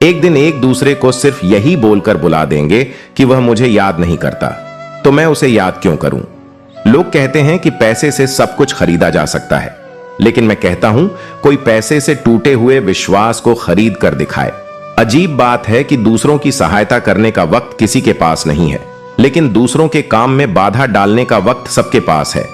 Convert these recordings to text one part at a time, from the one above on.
एक दिन एक दूसरे को सिर्फ यही बोलकर बुला देंगे कि वह मुझे याद नहीं करता, तो मैं उसे याद क्यों करूं। लोग कहते हैं कि पैसे से सब कुछ खरीदा जा सकता है, लेकिन मैं कहता हूं कोई पैसे से टूटे हुए विश्वास को खरीद कर दिखाए। अजीब बात है कि दूसरों की सहायता करने का वक्त किसी के पास नहीं है, लेकिन दूसरों के काम में बाधा डालने का वक्त सबके पास है।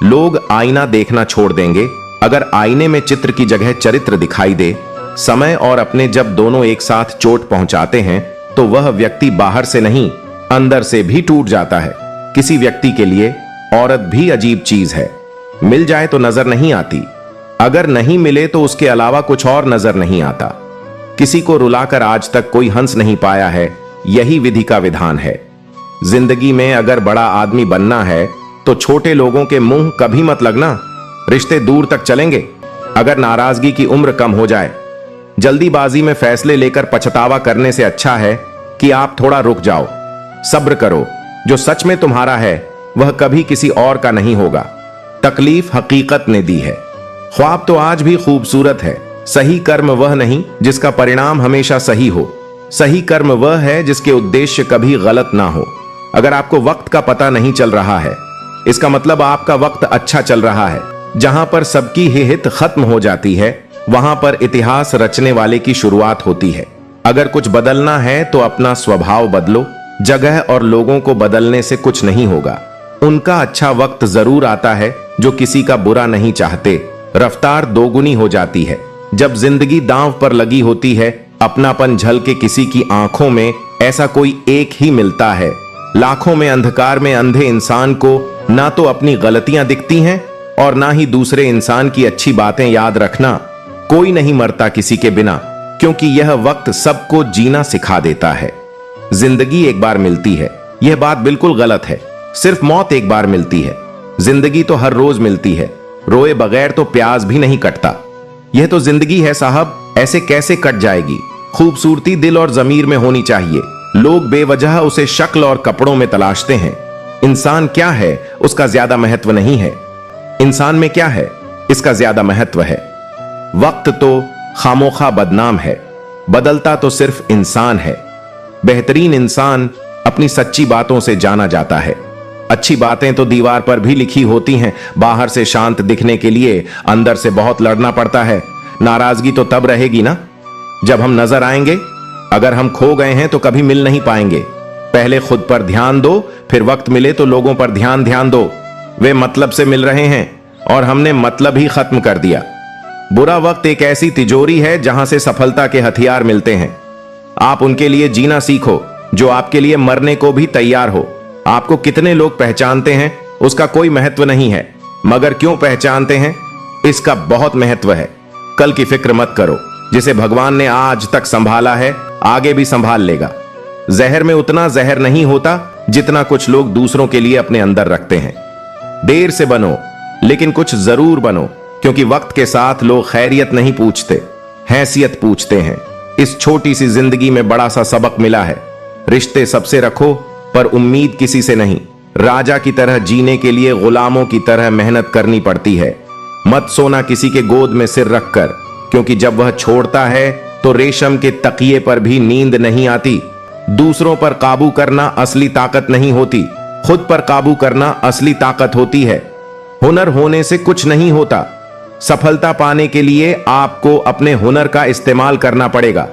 लोग आईना देखना छोड़ देंगे अगर आईने में चित्र की जगह चरित्र दिखाई दे। समय और अपने जब दोनों एक साथ चोट पहुंचाते हैं तो वह व्यक्ति बाहर से नहीं अंदर से भी टूट जाता है। किसी व्यक्ति के लिए औरत भी अजीब चीज है। मिल जाए तो नजर नहीं आती, अगर नहीं मिले तो उसके अलावा कुछ और नजर नहीं आता। किसी को रुलाकर आज तक कोई हंस नहीं पाया है, यही विधि का विधान है। जिंदगी में अगर बड़ा आदमी बनना है तो छोटे लोगों के मुंह कभी मत लगना, रिश्ते दूर तक चलेंगे। अगर नाराजगी की उम्र कम हो जाए, जल्दीबाजी में फैसले लेकर पछतावा करने से अच्छा है कि आप थोड़ा रुक जाओ, सब्र करो। जो सच में तुम्हारा है वह कभी किसी और का नहीं होगा। तकलीफ हकीकत ने दी है। ख्वाब तो आज भी खूबसूरत है। सही कर्म वह नहीं जिसका परिणाम हमेशा सही हो। सही कर्म वह है जिसके उद्देश्य कभी गलत ना हो। अगर आपको वक्त का पता नहीं चल रहा है, इसका मतलब आपका वक्त अच्छा चल रहा है। जहां पर सबकी ही हित खत्म हो जाती है, वहां पर इतिहास रचने वाले की शुरुआत होती है। अगर कुछ बदलना है तो अपना स्वभाव बदलो। जगह और लोगों को बदलने से कुछ नहीं होगा। उनका अच्छा वक्त जरूर आता है जो किसी का बुरा नहीं चाहते। रफ्तार दोगुनी हो जाती है जब जिंदगी दांव पर लगी होती है। अपनापन झलके किसी की आंखों में ऐसा कोई एक ही मिलता है। लाखों में अंधकार में अंधे इंसान को ना तो अपनी गलतियां दिखती हैं और ना ही दूसरे इंसान की अच्छी बातें याद रखना। कोई नहीं मरता किसी के बिना, क्योंकि यह वक्त सबको जीना सिखा देता है। जिंदगी एक बार मिलती है, यह बात बिल्कुल गलत है। सिर्फ मौत एक बार मिलती है। जिंदगी तो हर रोज मिलती है। रोए बगैर तो प्याज भी नहीं कटता। यह तो जिंदगी है साहब, ऐसे कैसे कट जाएगी। खूबसूरती दिल और जमीर में होनी चाहिए। लोग बेवजह उसे शक्ल और कपड़ों में तलाशते हैं। इंसान क्या है उसका ज्यादा महत्व नहीं है, इंसान में क्या है इसका ज्यादा महत्व है। वक्त तो खामोखा बदनाम है, बदलता तो सिर्फ इंसान है। बेहतरीन इंसान अपनी सच्ची बातों से जाना जाता है। अच्छी बातें तो दीवार पर भी लिखी होती हैं। बाहर से शांत दिखने के लिए अंदर से बहुत लड़ना पड़ता है। नाराजगी तो तब रहेगी ना जब हम नजर आएंगे। अगर हम खो गए हैं तो कभी मिल नहीं पाएंगे। पहले खुद पर ध्यान दो, फिर वक्त मिले तो लोगों पर ध्यान दो। वे मतलब से मिल रहे हैं और हमने मतलब ही खत्म कर दिया। बुरा वक्त एक ऐसी तिजोरी है जहां से सफलता के हथियार मिलते हैं। आप उनके लिए जीना सीखो जो आपके लिए मरने को भी तैयार हो। आपको कितने लोग पहचानते हैं उसका कोई महत्व नहीं है, मगर क्यों पहचानते हैं इसका बहुत महत्व है। कल की फिक्र मत करो। जिसे भगवान ने आज तक संभाला है आगे भी संभाल लेगा। जहर में उतना जहर नहीं होता जितना कुछ लोग दूसरों के लिए अपने अंदर रखते हैं। देर से बनो लेकिन कुछ जरूर बनो, क्योंकि वक्त के साथ लोग खैरियत नहीं पूछते, हैसियत पूछते हैं। इस छोटी सी जिंदगी में बड़ा सा सबक मिला है। रिश्ते सबसे रखो पर उम्मीद किसी से नहीं। राजा की तरह जीने के लिए गुलामों की तरह मेहनत करनी पड़ती है। मत सोना किसी के गोद में सिर रखकर, क्योंकि जब वह छोड़ता है तो रेशम के तकिए पर भी नींद नहीं आती। दूसरों पर काबू करना असली ताकत नहीं होती, खुद पर काबू करना असली ताकत होती है। हुनर होने से कुछ नहीं होता। सफलता पाने के लिए आपको अपने हुनर का इस्तेमाल करना पड़ेगा।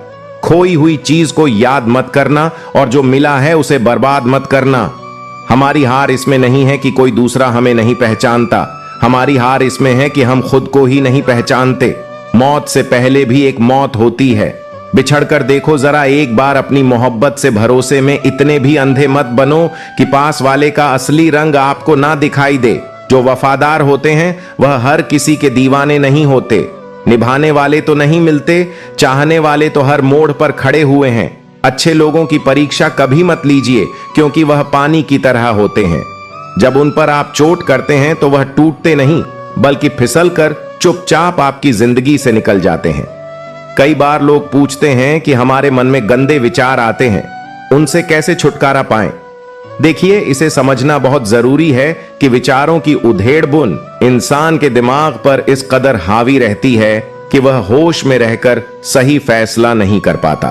खोई हुई चीज को याद मत करना और जो मिला है उसे बर्बाद मत करना। हमारी हार इसमें नहीं है कि कोई दूसरा हमें नहीं पहचानता, हमारी हार इसमें है कि हम खुद को ही नहीं पहचानते। मौत से पहले भी एक मौत होती है। बिछड़कर देखो जरा एक बार अपनी मोहब्बत से। भरोसे में इतने भी अंधे मत बनो कि पास वाले का असली रंग आपको ना दिखाई दे। जो वफादार होते हैं वह हर किसी के दीवाने नहीं होते। निभाने वाले तो नहीं मिलते, चाहने वाले तो हर मोड़ पर खड़े हुए हैं। अच्छे लोगों की परीक्षा कभी मत लीजिए, क्योंकि वह पानी की तरह होते हैं। जब उन पर आप चोट करते हैं तो वह टूटते नहीं, बल्कि फिसलकर चुपचाप आपकी जिंदगी से निकल जाते हैं। कई बार लोग पूछते हैं कि हमारे मन में गंदे विचार आते हैं, उनसे कैसे छुटकारा पाएं। देखिए, इसे समझना बहुत जरूरी है कि विचारों की उधेड़ बुन इंसान के दिमाग पर इस कदर हावी रहती है कि वह होश में रहकर सही फैसला नहीं कर पाता।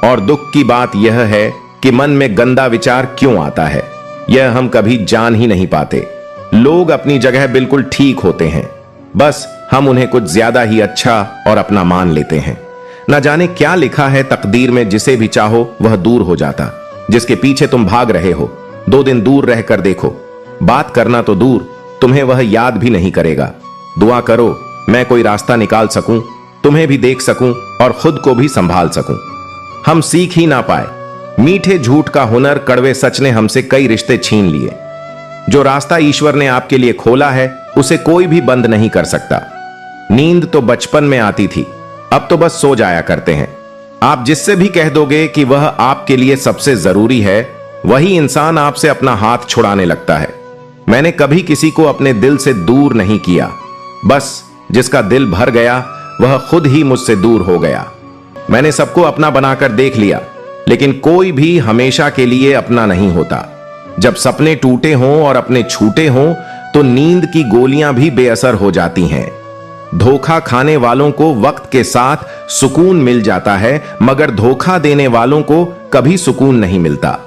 और दुख की बात यह है कि मन में गंदा विचार क्यों आता है, यह हम कभी जान ही नहीं पाते। लोग अपनी जगह बिल्कुल ठीक होते हैं, बस हम उन्हें कुछ ज्यादा ही अच्छा और अपना मान लेते हैं। न जाने क्या लिखा है तकदीर में, जिसे भी चाहो वह दूर हो जाता। जिसके पीछे तुम भाग रहे हो, 2 दिन दूर रहकर देखो, बात करना तो दूर, तुम्हें वह याद भी नहीं करेगा। दुआ करो मैं कोई रास्ता निकाल सकूं, तुम्हें भी देख सकूं और खुद को भी संभाल सकूं। हम सीख ही ना पाए। मीठे झूठ का हुनर, कड़वे सच ने हमसे कई रिश्ते छीन लिए। जो रास्ता ईश्वर ने आपके लिए खोला है उसे कोई भी बंद नहीं कर सकता। नींद तो बचपन में आती थी, अब तो बस सो जाया करते हैं। आप जिससे भी कह दोगे कि वह आपके लिए सबसे जरूरी है, वही इंसान आपसे अपना हाथ छुड़ाने लगता है। मैंने कभी किसी को अपने दिल से दूर नहीं किया, बस जिसका दिल भर गया वह खुद ही मुझसे दूर हो गया। मैंने सबको अपना बनाकर देख लिया, लेकिन कोई भी हमेशा के लिए अपना नहीं होता। जब सपने टूटे हों और अपने छूटे हों तो नींद की गोलियां भी बेअसर हो जाती हैं। धोखा खाने वालों को वक्त के साथ सुकून मिल जाता है, मगर धोखा देने वालों को कभी सुकून नहीं मिलता।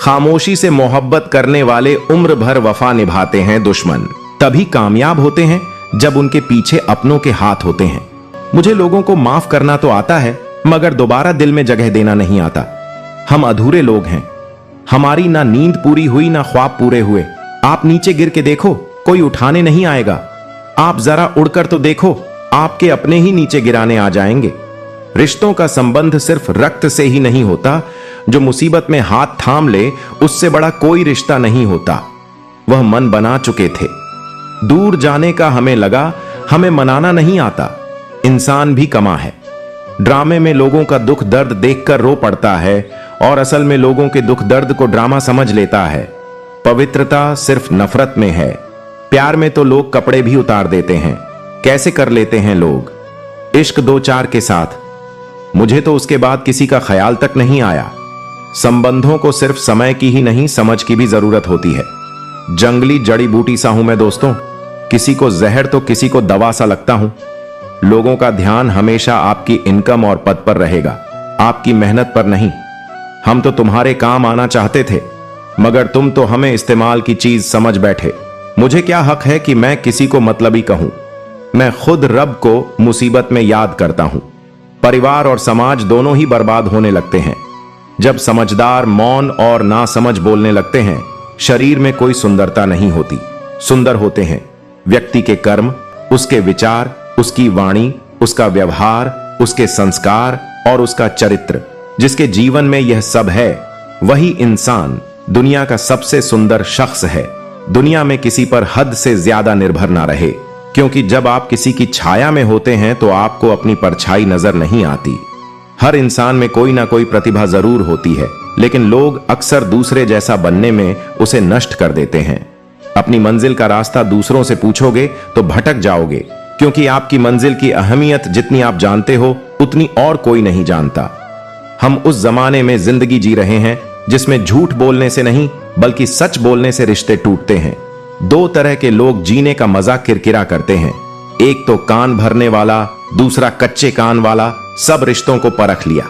खामोशी से मोहब्बत करने वाले उम्र भर वफा निभाते हैं दुश्मन तभी कामयाब होते हैं जब उनके पीछे अपनों के हाथ होते हैं। मुझे लोगों को माफ करना तो आता है, मगर दोबारा दिल में जगह देना नहीं आता। हम अधूरे लोग हैं, हमारी ना नींद पूरी हुई ना ख्वाब पूरे हुए। आप नीचे गिर के देखो, कोई उठाने नहीं आएगा। आप जरा उड़कर तो देखो, आपके अपने ही नीचे गिराने आ जाएंगे। रिश्तों का संबंध सिर्फ रक्त से ही नहीं होता, जो मुसीबत में हाथ थाम ले उससे बड़ा कोई रिश्ता नहीं होता। वह मन बना चुके थे, दूर जाने का हमें लगा, हमें मनाना नहीं आता। इंसान भी कमा है, ड्रामे में लोगों का दुख दर्द देखकर रो पड़ता है और असल में लोगों के दुख दर्द को ड्रामा समझ लेता है। पवित्रता सिर्फ नफरत में है, प्यार में तो लोग कपड़े भी उतार देते हैं। कैसे कर लेते हैं लोग इश्क 2-4 के साथ, मुझे तो उसके बाद किसी का ख्याल तक नहीं आया। संबंधों को सिर्फ समय की ही नहीं समझ की भी जरूरत होती है। जंगली जड़ी बूटी सा हूं मैं दोस्तों, किसी को जहर तो किसी को दवा सा लगता हूं। लोगों का ध्यान हमेशा आपकी इनकम और पद पर रहेगा, आपकी मेहनत पर नहीं। हम तो तुम्हारे काम आना चाहते थे, मगर तुम तो हमें इस्तेमाल की चीज समझ बैठे। मुझे क्या हक है कि मैं किसी को मतलबी कहूं। मैं खुद रब को मुसीबत में याद करता हूं। परिवार और समाज दोनों ही बर्बाद होने लगते हैं जब समझदार मौन और नासमझ बोलने लगते हैं। शरीर में कोई सुंदरता नहीं होती, सुंदर होते हैं व्यक्ति के कर्म, उसके विचार, उसकी वाणी, उसका व्यवहार, उसके संस्कार और उसका चरित्र। जिसके जीवन में यह सब है वही इंसान दुनिया का सबसे सुंदर शख्स है। दुनिया में किसी पर हद से ज्यादा निर्भर ना रहे, क्योंकि जब आप किसी की छाया में होते हैं तो आपको अपनी परछाई नजर नहीं आती। हर इंसान में कोई ना कोई प्रतिभा जरूर होती है, लेकिन लोग अक्सर दूसरे जैसा बनने में उसे नष्ट कर देते हैं। अपनी मंजिल का रास्ता दूसरों से पूछोगे तो भटक जाओगे, क्योंकि आपकी मंजिल की अहमियत जितनी आप जानते हो उतनी और कोई नहीं जानता। हम उस जमाने में जिंदगी जी रहे हैं जिसमें झूठ बोलने से नहीं बल्कि सच बोलने से रिश्ते टूटते हैं। 2 तरह के लोग जीने का मजा किरकिरा करते हैं, एक तो कान भरने वाला, दूसरा कच्चे कान वाला। सब रिश्तों को परख लिया,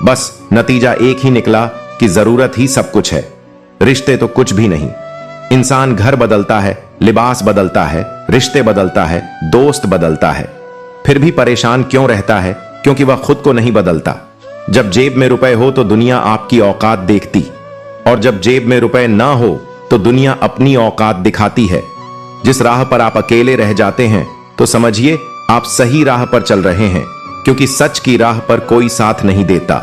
बस नतीजा एक ही निकला कि जरूरत ही सब कुछ है, रिश्ते तो कुछ भी नहीं। इंसान घर बदलता है, लिबास बदलता है, रिश्ते बदलता है, दोस्त बदलता है, फिर भी परेशान क्यों रहता है? क्योंकि वह खुद को नहीं बदलता। जब जेब में रुपए हो तो दुनिया आपकी औकात देखती, और जब जेब में रुपए ना हो तो दुनिया अपनी औकात दिखाती है। जिस राह पर आप अकेले रह जाते हैं तो समझिए आप सही राह पर चल रहे हैं, क्योंकि सच की राह पर कोई साथ नहीं देता।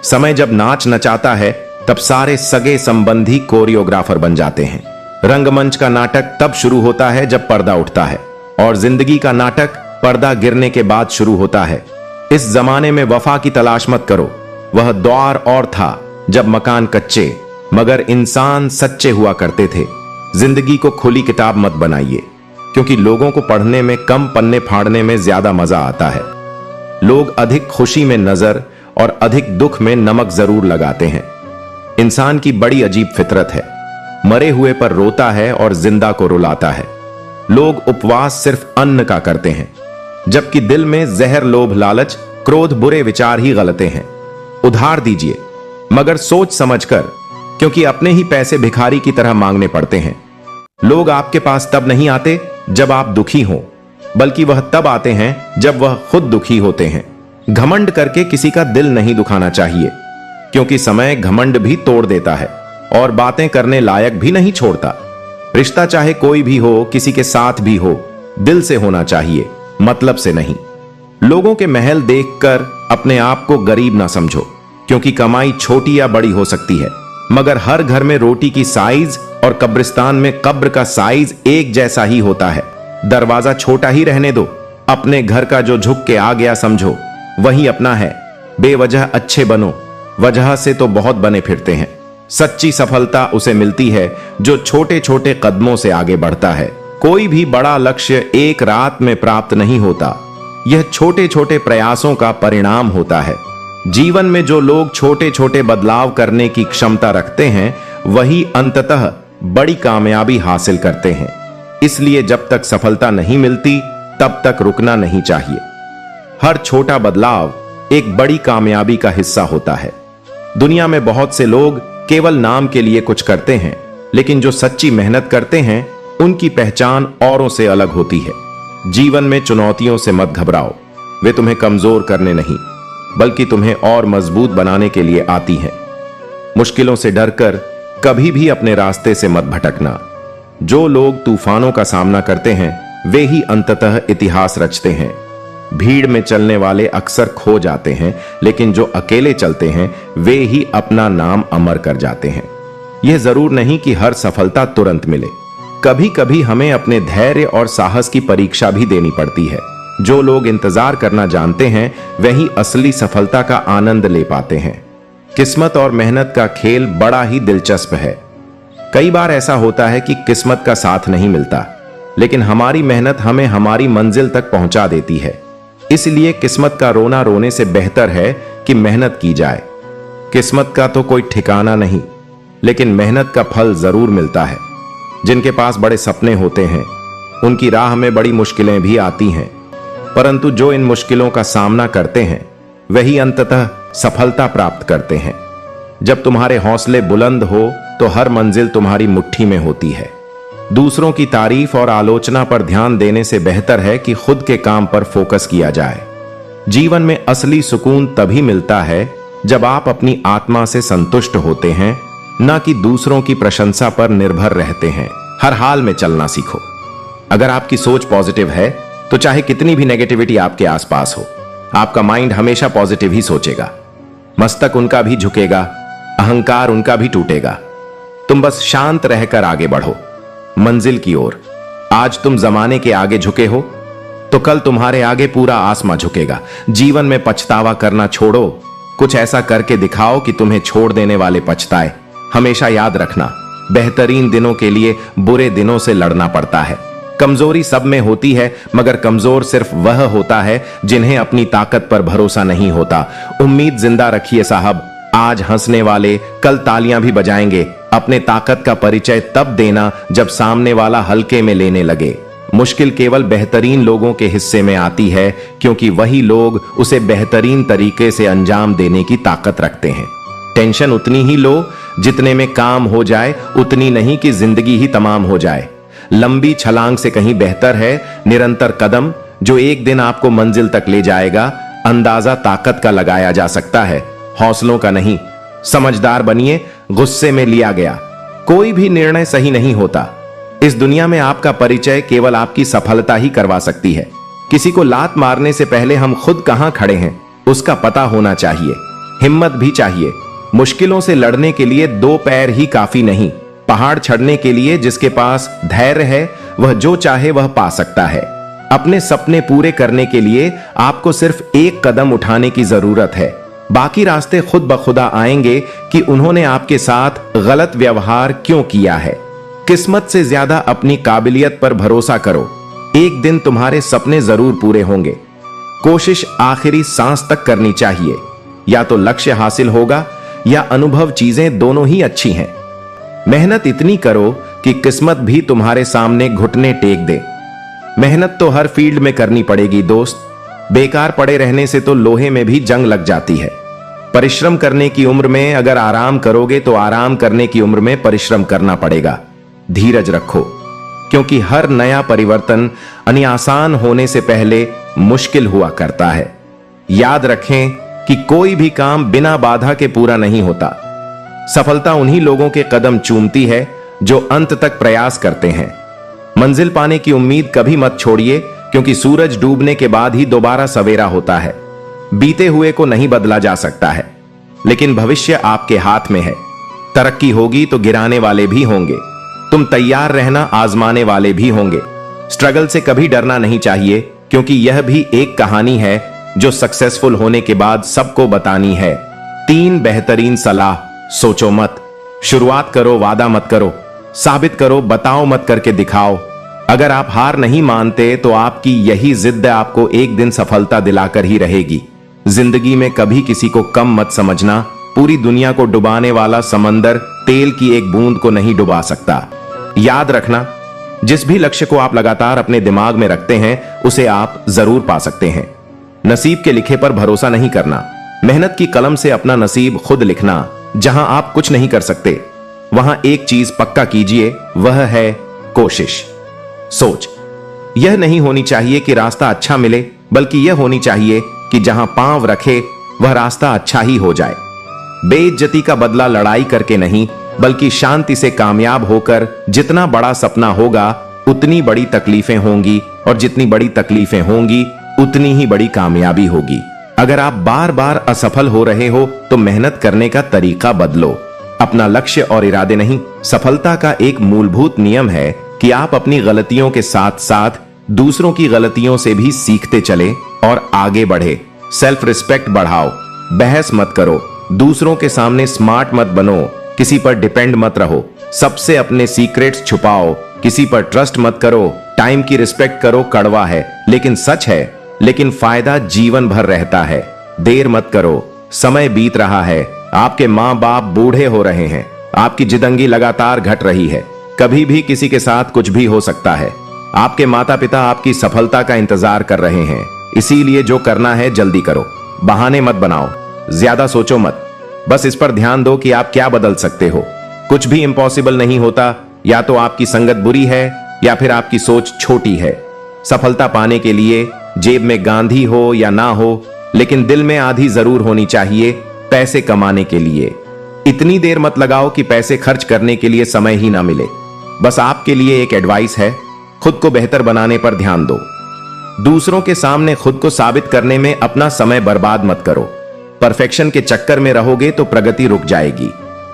समय जब नाच नचाता है तब सारे सगे संबंधी कोरियोग्राफर बन जाते हैं। रंगमंच का नाटक तब शुरू होता है जब पर्दा उठता है, और जिंदगी का नाटक पर्दा गिरने के बाद शुरू होता है। इस जमाने में वफा की तलाश मत करो, वह दौर और था जब मकान कच्चे मगर इंसान सच्चे हुआ करते थे। जिंदगी को खुली किताब मत बनाइए, क्योंकि लोगों को पढ़ने में कम, पन्ने फाड़ने में ज्यादा मजा आता है। लोग अधिक खुशी में नजर और अधिक दुख में नमक जरूर लगाते हैं। इंसान की बड़ी अजीब फितरत है, मरे हुए पर रोता है और जिंदा को रुलाता है। लोग उपवास सिर्फ अन्न का करते हैं, जबकि दिल में जहर, लोभ, लालच, क्रोध, बुरे विचार ही गलते हैं। उधार दीजिए, मगर सोच समझकर, क्योंकि अपने ही पैसे भिखारी की तरह मांगने पड़ते हैं। लोग आपके पास तब नहीं आते जब आप दुखी हो, बल्कि वह तब आते हैं जब वह खुद दुखी होते हैं। घमंड करके किसी का दिल नहीं दुखाना चाहिए, क्योंकि समय घमंड भी तोड़ देता है और बातें करने लायक भी नहीं छोड़ता। रिश्ता चाहे कोई भी हो, किसी के साथ भी हो, दिल से होना चाहिए, मतलब से नहीं। लोगों के महल देखकर अपने आप को गरीब ना समझो, क्योंकि कमाई छोटी या बड़ी हो सकती है, मगर हर घर में रोटी की साइज और कब्रिस्तान में कब्र का साइज एक जैसा ही होता है। दरवाजा छोटा ही रहने दो, अपने घर का जो झुक के आ गया समझो वही अपना है। बेवजह अच्छे बनो, वजह से तो बहुत बने फिरते हैं। सच्ची सफलता उसे मिलती है जो छोटे छोटे कदमों से आगे बढ़ता है। कोई भी बड़ा लक्ष्य एक रात में प्राप्त नहीं होता, यह छोटे छोटे प्रयासों का परिणाम होता है। जीवन में जो लोग छोटे छोटे बदलाव करने की क्षमता रखते हैं, वही अंततः बड़ी कामयाबी हासिल करते हैं। इसलिए जब तक सफलता नहीं मिलती, तब तक रुकना नहीं चाहिए। हर छोटा बदलाव एक बड़ी कामयाबी का हिस्सा होता है। दुनिया में बहुत से लोग केवल नाम के लिए कुछ करते हैं, लेकिन जो सच्ची मेहनत करते हैं, उनकी पहचान औरों से अलग होती है। जीवन में चुनौतियों से मत घबराओ, वे तुम्हें कमजोर करने नहीं, बल्कि तुम्हें और मजबूत बनाने के लिए आती हैं। मुश्किलों से डरकर कभी भी अपने रास्ते से मत भटकना। जो लोग तूफानों का सामना करते हैं, वे ही अंततः इतिहास रचते हैं। भीड़ में चलने वाले अक्सर खो जाते हैं, लेकिन जो अकेले चलते हैं, वे ही अपना नाम अमर कर जाते हैं। यह जरूर नहीं कि हर सफलता तुरंत मिले, कभी कभी हमें अपने धैर्य और साहस की परीक्षा भी देनी पड़ती है। जो लोग इंतजार करना जानते हैं, वही असली सफलता का आनंद ले पाते हैं। किस्मत और मेहनत का खेल बड़ा ही दिलचस्प है। कई बार ऐसा होता है कि किस्मत का साथ नहीं मिलता, लेकिन हमारी मेहनत हमें हमारी मंजिल तक पहुंचा देती है। इसलिए किस्मत का रोना रोने से बेहतर है कि मेहनत की जाए। किस्मत का तो कोई ठिकाना नहीं, लेकिन मेहनत का फल जरूर मिलता है। जिनके पास बड़े सपने होते हैं, उनकी राह में बड़ी मुश्किलें भी आती हैं, परंतु जो इन मुश्किलों का सामना करते हैं, वही अंततः सफलता प्राप्त करते हैं। जब तुम्हारे हौसले बुलंद हो, तो हर मंजिल तुम्हारी मुट्ठी में होती है। दूसरों की तारीफ और आलोचना पर ध्यान देने से बेहतर है कि खुद के काम पर फोकस किया जाए। जीवन में असली सुकून तभी मिलता है जब आप अपनी आत्मा से संतुष्ट होते हैं, न कि दूसरों की प्रशंसा पर निर्भर रहते हैं। हर हाल में चलना सीखो। अगर आपकी सोच पॉजिटिव है, तो चाहे कितनी भी नेगेटिविटी आपके आसपास हो, आपका माइंड हमेशा पॉजिटिव ही सोचेगा। मस्तक उनका भी झुकेगा, अहंकार उनका भी टूटेगा। तुम बस शांत रहकर आगे बढ़ो मंजिल की ओर। आज तुम जमाने के आगे झुके हो, तो कल तुम्हारे आगे पूरा आसमां झुकेगा। जीवन में पछतावा करना छोड़ो, कुछ ऐसा करके दिखाओ कि तुम्हें छोड़ देने वाले पछताए। हमेशा याद रखना, बेहतरीन दिनों के लिए बुरे दिनों से लड़ना पड़ता है। कमजोरी सब में होती है, मगर कमजोर सिर्फ वह होता है जिन्हें अपनी ताकत पर भरोसा नहीं होता। उम्मीद जिंदा रखिए साहब, आज हंसने वाले कल तालियां भी बजाएंगे। अपने ताकत का परिचय तब देना जब सामने वाला हल्के में लेने लगे। मुश्किल केवल बेहतरीन लोगों के हिस्से में आती है, क्योंकि वही लोग उसे बेहतरीन तरीके से अंजाम देने की ताकत रखते हैं। टेंशन उतनी ही लो जितने में काम हो जाए, उतनी नहीं कि जिंदगी ही तमाम हो जाए। लंबी छलांग से कहीं बेहतर है निरंतर कदम, जो एक दिन आपको मंजिल तक ले जाएगा। अंदाजा ताकत का लगाया जा सकता है, हौसलों का नहीं। समझदार बनिए, गुस्से में लिया गया कोई भी निर्णय सही नहीं होता। इस दुनिया में आपका परिचय केवल आपकी सफलता ही करवा सकती है। किसी को लात मारने से पहले हम खुद कहां खड़े हैं, उसका पता होना चाहिए। हिम्मत भी चाहिए। मुश्किलों से लड़ने के लिए दो पैर ही काफी नहीं, पहाड़ चढ़ने के लिए जिसके पास धैर्य है, वह जो चाहे वह पा सकता है। अपने सपने पूरे करने के लिए आपको सिर्फ एक कदम उठाने की जरूरत है। बाकी रास्ते खुद ब खुदा आएंगे कि उन्होंने आपके साथ गलत व्यवहार क्यों किया है। किस्मत से ज्यादा अपनी काबिलियत पर भरोसा करो। एक दिन तुम्हारे सपने जरूर पूरे होंगे। कोशिश आखिरी सांस तक करनी चाहिए। या तो लक्ष्य हासिल होगा या अनुभव, चीजें दोनों ही अच्छी हैं। मेहनत इतनी करो कि किस्मत भी तुम्हारे सामने घुटने टेक दे। मेहनत तो हर फील्ड में करनी पड़ेगी दोस्त। बेकार पड़े रहने से तो लोहे में भी जंग लग जाती है। परिश्रम करने की उम्र में अगर आराम करोगे तो आराम करने की उम्र में परिश्रम करना पड़ेगा। धीरज रखो, क्योंकि हर नया परिवर्तन आसान होने से पहले मुश्किल हुआ करता है। याद रखें कि कोई भी काम बिना बाधा के पूरा नहीं होता। सफलता उन्हीं लोगों के कदम चूमती है जो अंत तक प्रयास करते हैं। मंजिल पाने की उम्मीद कभी मत छोड़िए, क्योंकि सूरज डूबने के बाद ही दोबारा सवेरा होता है। बीते हुए को नहीं बदला जा सकता है, लेकिन भविष्य आपके हाथ में है। तरक्की होगी तो गिराने वाले भी होंगे। तुम तैयार रहना, आजमाने वाले भी होंगे। स्ट्रगल से कभी डरना नहीं चाहिए, क्योंकि यह भी एक कहानी है जो सक्सेसफुल होने के बाद सबको बतानी है। 3 बेहतरीन सलाह। सोचो मत, शुरुआत करो, वादा मत करो, साबित करो, बताओ मत, करके दिखाओ। अगर आप हार नहीं मानते तो आपकी यही जिद आपको एक दिन सफलता दिलाकर ही रहेगी। जिंदगी में कभी किसी को कम मत समझना। पूरी दुनिया को डुबाने वाला समंदर तेल की एक बूंद को नहीं डुबा सकता। याद रखना, जिस भी लक्ष्य को आप लगातार अपने दिमाग में रखते हैं उसे आप जरूर पा सकते हैं। नसीब के लिखे पर भरोसा नहीं करना। मेहनत की कलम से अपना नसीब खुद लिखना। जहां आप कुछ नहीं कर सकते, वहां एक चीज पक्का कीजिए, वह है कोशिश। सोच यह नहीं होनी चाहिए कि रास्ता अच्छा मिले, बल्कि यह होनी चाहिए कि जहां पांव रखे वह रास्ता अच्छा ही हो जाए। बेइज्जती का बदला लड़ाई करके नहीं, बल्कि शांति से कामयाब होकर। जितना बड़ा सपना होगा उतनी बड़ी तकलीफें होंगी, और जितनी बड़ी तकलीफें होंगी उतनी ही बड़ी कामयाबी होगी। अगर आप बार बार असफल हो रहे हो तो मेहनत करने का तरीका बदलो। अपना लक्ष्य और इरादे नहीं। सफलता का एक मूलभूत नियम है कि आप अपनी गलतियों के साथ साथ दूसरों की गलतियों से भी सीखते चले और आगे बढ़े। सेल्फ रिस्पेक्ट बढ़ाओ। बहस मत करो, दूसरों के सामने स्मार्ट मत बनो, किसी पर डिपेंड मत रहो, सबसे अपने सीक्रेट्स छुपाओ, किसी पर ट्रस्ट मत करो। टाइम की रिस्पेक्ट करो, कड़वा है लेकिन सच है, लेकिन फायदा जीवन भर रहता है। देर मत करो, समय बीत रहा है। आपके माँ बाप बूढ़े हो रहे हैं, आपकी जिंदगी लगातार घट रही है। कभी भी किसी के साथ कुछ भी हो सकता है। आपके माता पिता आपकी सफलता का इंतजार कर रहे हैं, इसीलिए जो करना है जल्दी करो। बहाने मत बनाओ, ज्यादा सोचो मत। बस इस पर ध्यान दो कि आप क्या बदल सकते हो। कुछ भी इम्पॉसिबल नहीं होता। या तो आपकी संगत बुरी है या फिर आपकी सोच छोटी है। सफलता पाने के लिए जेब में गांधी हो या ना हो, लेकिन दिल में आधी जरूर होनी चाहिए। पैसे कमाने के लिए इतनी देर मत लगाओ कि पैसे खर्च करने के लिए समय ही ना मिले। बस आपके लिए एक एडवाइस है, खुद को बेहतर बनाने पर ध्यान दो। दूसरों के सामने खुद को साबित करने में अपना समय बर्बाद मत करो। परफेक्शन के चक्कर में रहोगे तो प्रगति रुक जाएगी।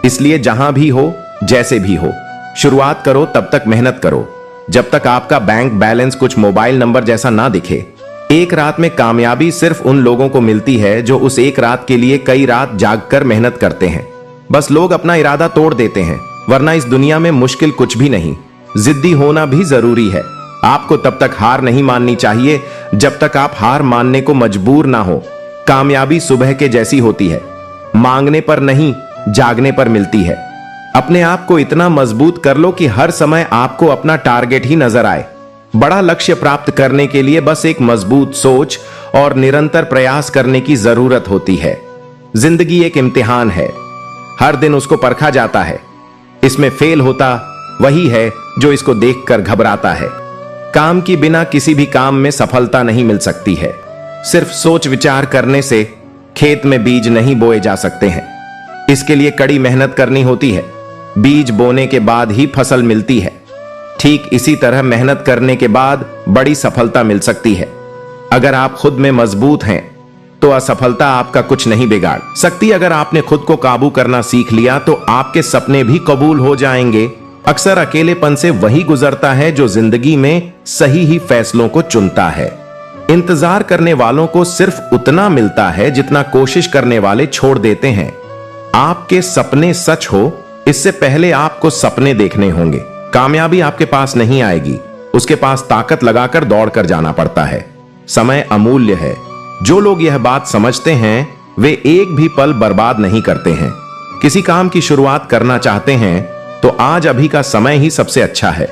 इसलिए जहां भी हो, जैसे भी हो, शुरुआत करो, तब तक मेहनत करो जब तक आपका बैंक बैलेंस कुछ मोबाइल नंबर जैसा ना दिखे। एक रात में कामयाबी सिर्फ उन लोगों को मिलती है जो उस एक रात के लिए कई रात जागकर मेहनत करते हैं। बस लोग अपना इरादा तोड़ देते हैं, वरना इस दुनिया में मुश्किल कुछ भी नहीं। जिद्दी होना भी जरूरी है। आपको तब तक हार नहीं माननी चाहिए जब तक आप हार मानने को मजबूर ना हो। कामयाबी सुबह के जैसी होती है, मांगने पर नहीं, जागने पर मिलती है। अपने आप को इतना मजबूत कर लो कि हर समय आपको अपना टारगेट ही नजर आए। बड़ा लक्ष्य प्राप्त करने के लिए बस एक मजबूत सोच और निरंतर प्रयास करने की जरूरत होती है। जिंदगी एक इम्तिहान है, हर दिन उसको परखा जाता है। इसमें फेल होता वही है जो इसको देखकर घबराता है। काम की बिना किसी भी काम में सफलता नहीं मिल सकती है। सिर्फ सोच विचार करने से खेत में बीज नहीं बोए जा सकते हैं। इसके लिए कड़ी मेहनत करनी होती है। बीज बोने के बाद ही फसल मिलती है। ठीक इसी तरह मेहनत करने के बाद बड़ी सफलता मिल सकती है। अगर आप खुद में मजबूत हैं तो असफलता आपका कुछ नहीं बिगाड़ सकती। अगर आपने खुद को काबू करना सीख लिया तो आपके सपने भी कबूल हो जाएंगे। अक्सर अकेलेपन से वही गुजरता है जो जिंदगी में सही ही फैसलों को चुनता है। इंतजार करने वालों को सिर्फ उतना मिलता है जितना कोशिश करने वाले छोड़ देते हैं। आपके सपने सच हो, इससे पहले आपको सपने देखने होंगे। कामयाबी आपके पास नहीं आएगी, उसके पास ताकत लगाकर दौड़कर जाना पड़ता है। समय अमूल्य है। जो लोग यह बात समझते हैं वे एक भी पल बर्बाद नहीं करते हैं। किसी काम की शुरुआत करना चाहते हैं तो आज अभी का समय ही सबसे अच्छा है।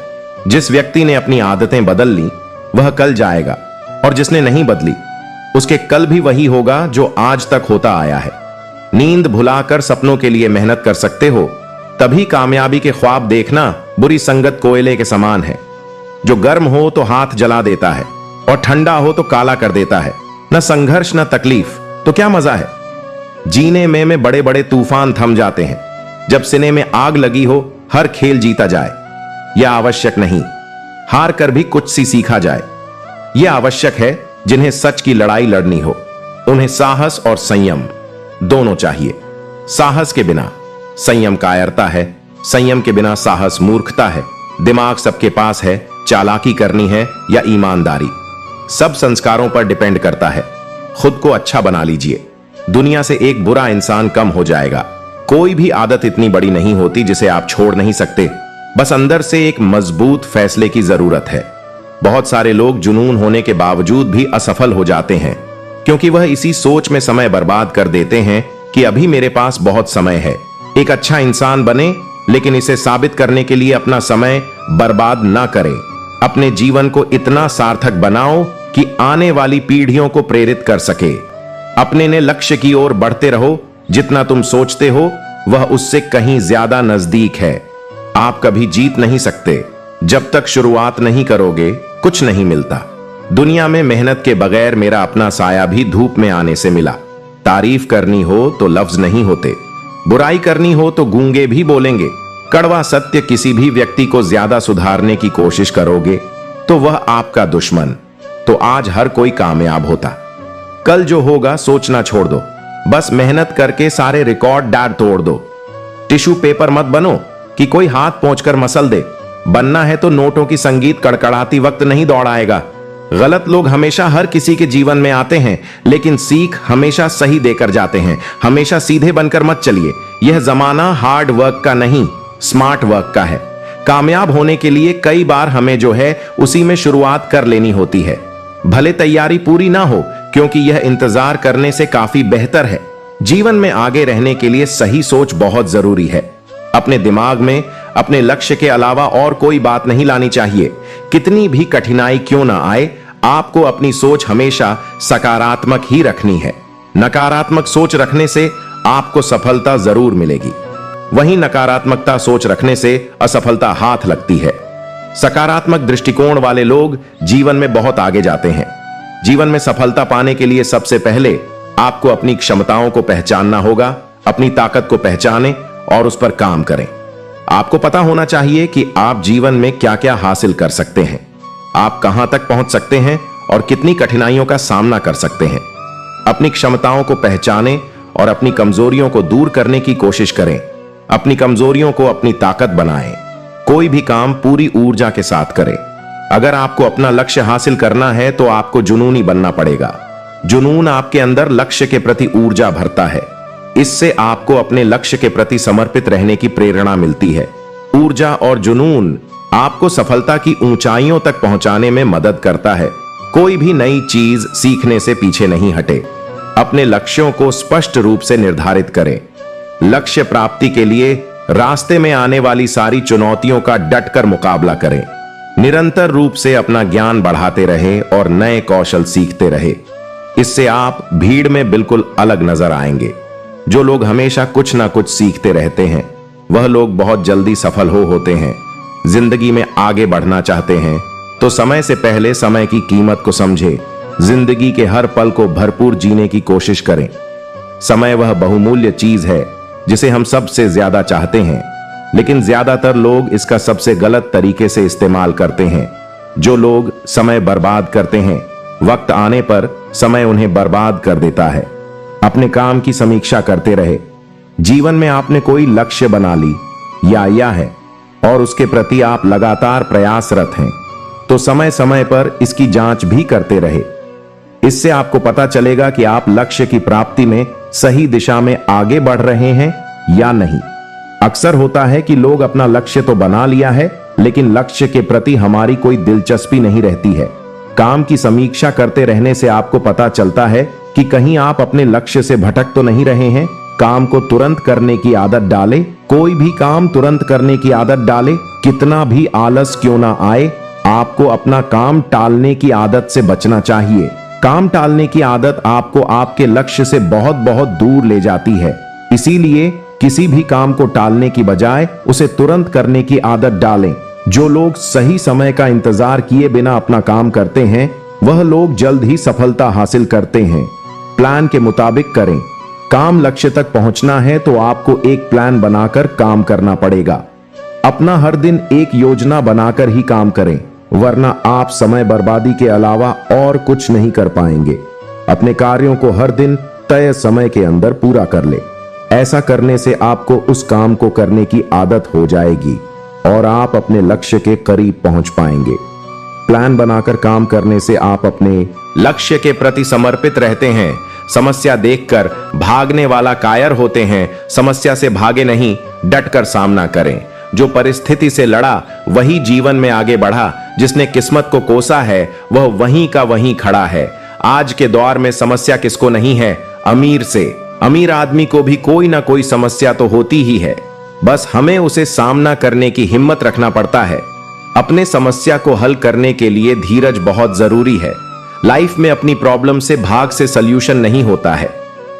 जिस व्यक्ति ने अपनी आदतें बदल ली वह कल जाएगा, और जिसने नहीं बदली उसके कल भी वही होगा जो आज तक होता आया है। नींद भुलाकर सपनों के लिए मेहनत कर सकते हो, तभी कामयाबी के ख्वाब देखना बुरी संगत कोयले के समान है, जो गर्म हो तो हाथ जला देता है और ठंडा हो तो काला कर देता है। न संघर्ष न तकलीफ तो क्या मजा है। जीने में बड़े बड़े तूफान थम जाते हैं, जब सीने में आग लगी हो हर खेल जीता जाए। यह आवश्यक नहीं हार कर भी कुछ सी सीखा जाए। यह आवश्यक है जिन्हें सच की लड़ाई लड़नी हो, उन्हें साहस और संयम दोनों चाहिए। साहस के बिना संयम कायरता है, संयम के बिना साहस मूर्खता है। दिमाग सबके पास है, चालाकी करनी है या ईमानदारी, सब संस्कारों पर डिपेंड करता है। खुद को अच्छा बना लीजिए, दुनिया से एक बुरा इंसान कम हो जाएगा। कोई भी आदत इतनी बड़ी नहीं होती जिसे आप छोड़ नहीं सकते, बस अंदर से एक मजबूत फैसले की जरूरत है। बहुत सारे लोग जुनून होने के बावजूद भी असफल हो जाते हैं, क्योंकि वह इसी सोच में समय बर्बाद कर देते हैं कि अभी मेरे पास बहुत समय है। एक अच्छा इंसान बने, लेकिन इसे साबित करने के लिए अपना समय बर्बाद ना करें। अपने जीवन को इतना सार्थक बनाओ कि आने वाली पीढ़ियों को प्रेरित कर सके। अपने ने लक्ष्य की ओर बढ़ते रहो, जितना तुम सोचते हो वह उससे कहीं ज्यादा नजदीक है। आप कभी जीत नहीं सकते, जब तक शुरुआत नहीं करोगे कुछ नहीं मिलता। दुनिया में मेहनत के बगैर मेरा अपना साया भी धूप में आने से मिला। तारीफ करनी हो तो लफ्ज नहीं होते, बुराई करनी हो तो गूंगे भी बोलेंगे। कड़वा सत्य, किसी भी व्यक्ति को ज्यादा सुधारने की कोशिश करोगे तो वह आपका दुश्मन। तो आज हर कोई कामयाब होता, कल जो होगा सोचना छोड़ दो। बस मेहनत करके सारे रिकॉर्ड डार तोड़ दो। टिश्यू पेपर मत बनो कि कोई हाथ पहुंचकर मसल दे। बनना है तो नोटों की संगीत कड़कड़ाती वक्त नहीं दौड़ाएगा। गलत लोग हमेशा हर किसी के जीवन में आते हैं, लेकिन सीख हमेशा सही देकर जाते हैं। हमेशा सीधे बनकर मत चलिए। यह जमाना हार्ड वर्क का नहीं, स्मार्ट वर्क का है। कामयाब होने के लिए कई बार हमें जो है उसी में शुरुआत कर लेनी होती है, भले तैयारी पूरी ना हो, क्योंकि यह इंतजार करने से काफी बेहतर है। जीवन में आगे रहने के लिए सही सोच बहुत जरूरी है। अपने दिमाग में अपने लक्ष्य के अलावा और कोई बात नहीं लानी चाहिए। कितनी भी कठिनाई क्यों ना आए, आपको अपनी सोच हमेशा सकारात्मक ही रखनी है। नकारात्मक सोच रखने से आपको सफलता जरूर मिलेगी, वहीं नकारात्मकता सोच रखने से असफलता हाथ लगती है। सकारात्मक दृष्टिकोण वाले लोग जीवन में बहुत आगे जाते हैं। जीवन में सफलता पाने के लिए सबसे पहले आपको अपनी क्षमताओं को पहचानना होगा। अपनी ताकत को पहचानें और उस पर काम करें। आपको पता होना चाहिए कि आप जीवन में क्या क्या हासिल कर सकते हैं, आप कहां तक पहुंच सकते हैं और कितनी कठिनाइयों का सामना कर सकते हैं। अपनी क्षमताओं को पहचानें और अपनी कमजोरियों को दूर करने की कोशिश करें। अपनी कमजोरियों को अपनी ताकत बनाएं। कोई भी काम पूरी ऊर्जा के साथ करें। अगर आपको अपना लक्ष्य हासिल करना है तो आपको जुनूनी बनना पड़ेगा। जुनून आपके अंदर लक्ष्य के प्रति ऊर्जा भरता है। इससे आपको अपने लक्ष्य के प्रति समर्पित रहने की प्रेरणा मिलती है। ऊर्जा और जुनून आपको सफलता की ऊंचाइयों तक पहुंचाने में मदद करता है। कोई भी नई चीज सीखने से पीछे नहीं हटे। अपने लक्ष्यों को स्पष्ट रूप से निर्धारित करें। लक्ष्य प्राप्ति के लिए रास्ते में आने वाली सारी चुनौतियों का डटकर मुकाबला करें। निरंतर रूप से अपना ज्ञान बढ़ाते रहे और नए कौशल सीखते रहे। इससे आप भीड़ में बिल्कुल अलग नजर आएंगे। जो लोग हमेशा कुछ ना कुछ सीखते रहते हैं, वह लोग बहुत जल्दी सफल होते हैं। जिंदगी में आगे बढ़ना चाहते हैं तो समय से पहले समय की कीमत को समझे। जिंदगी के हर पल को भरपूर जीने की कोशिश करें। समय वह बहुमूल्य चीज है जिसे हम सबसे ज्यादा चाहते हैं, लेकिन ज्यादातर लोग इसका सबसे गलत तरीके से इस्तेमाल करते हैं। जो लोग समय बर्बाद करते हैं, वक्त आने पर समय उन्हें बर्बाद कर देता है। अपने काम की समीक्षा करते रहे। जीवन में आपने कोई लक्ष्य बना ली या है और उसके प्रति आप लगातार प्रयासरत हैं, तो समय समय पर इसकी जांच भी करते रहे। इससे आपको पता चलेगा कि आप लक्ष्य की प्राप्ति में सही दिशा में आगे बढ़ रहे हैं या नहीं। अक्सर होता है कि लोग अपना लक्ष्य तो बना लिया है, लेकिन लक्ष्य के प्रति हमारी कोई दिलचस्पी नहीं रहती है। काम की समीक्षा करते रहने से आपको पता चलता है कि कहीं आप अपने लक्ष्य से भटक तो नहीं रहे हैं। काम को तुरंत करने की आदत डाले। कोई भी काम तुरंत करने की आदत डाले, कितना भी आलस क्यों ना आए, आपको अपना काम टालने की आदत से बचना चाहिए। काम टालने की आदत आपको आपके लक्ष्य से बहुत बहुत दूर ले जाती है। इसीलिए किसी भी काम को टालने की बजाय उसे तुरंत करने की आदत डालें। जो लोग सही समय का इंतजार किए बिना अपना काम करते हैं, वह लोग जल्द ही सफलता हासिल करते हैं। प्लान के मुताबिक करें। काम लक्ष्य तक पहुंचना है तो आपको एक प्लान बनाकर काम करना पड़ेगा। अपना हर दिन एक योजना बनाकर ही काम करें, वरना आप समय बर्बादी के अलावा और कुछ नहीं कर पाएंगे। अपने कार्यों को हर दिन तय समय के अंदर पूरा कर ले। ऐसा करने से आपको उस काम को करने की आदत हो जाएगी और आप अपने लक्ष्य के करीब पहुंच पाएंगे। प्लान बनाकर काम करने से आप अपने लक्ष्य के प्रति समर्पित रहते हैं। समस्या देखकर भागने वाला कायर होते हैं, समस्या से भागे नहीं, डटकर सामना करें। जो परिस्थिति से लड़ा वही जीवन में आगे बढ़ा। जिसने किस्मत को कोसा है वह वहीं का वहीं खड़ा है। आज के दौर में समस्या किसको नहीं है? अमीर से अमीर आदमी को भी कोई ना कोई समस्या तो होती ही है। बस हमें उसे सामना करने की हिम्मत रखना पड़ता है। अपने समस्या को हल करने के लिए धीरज बहुत जरूरी है। लाइफ में अपनी प्रॉब्लम से भाग से सल्यूशन नहीं होता है।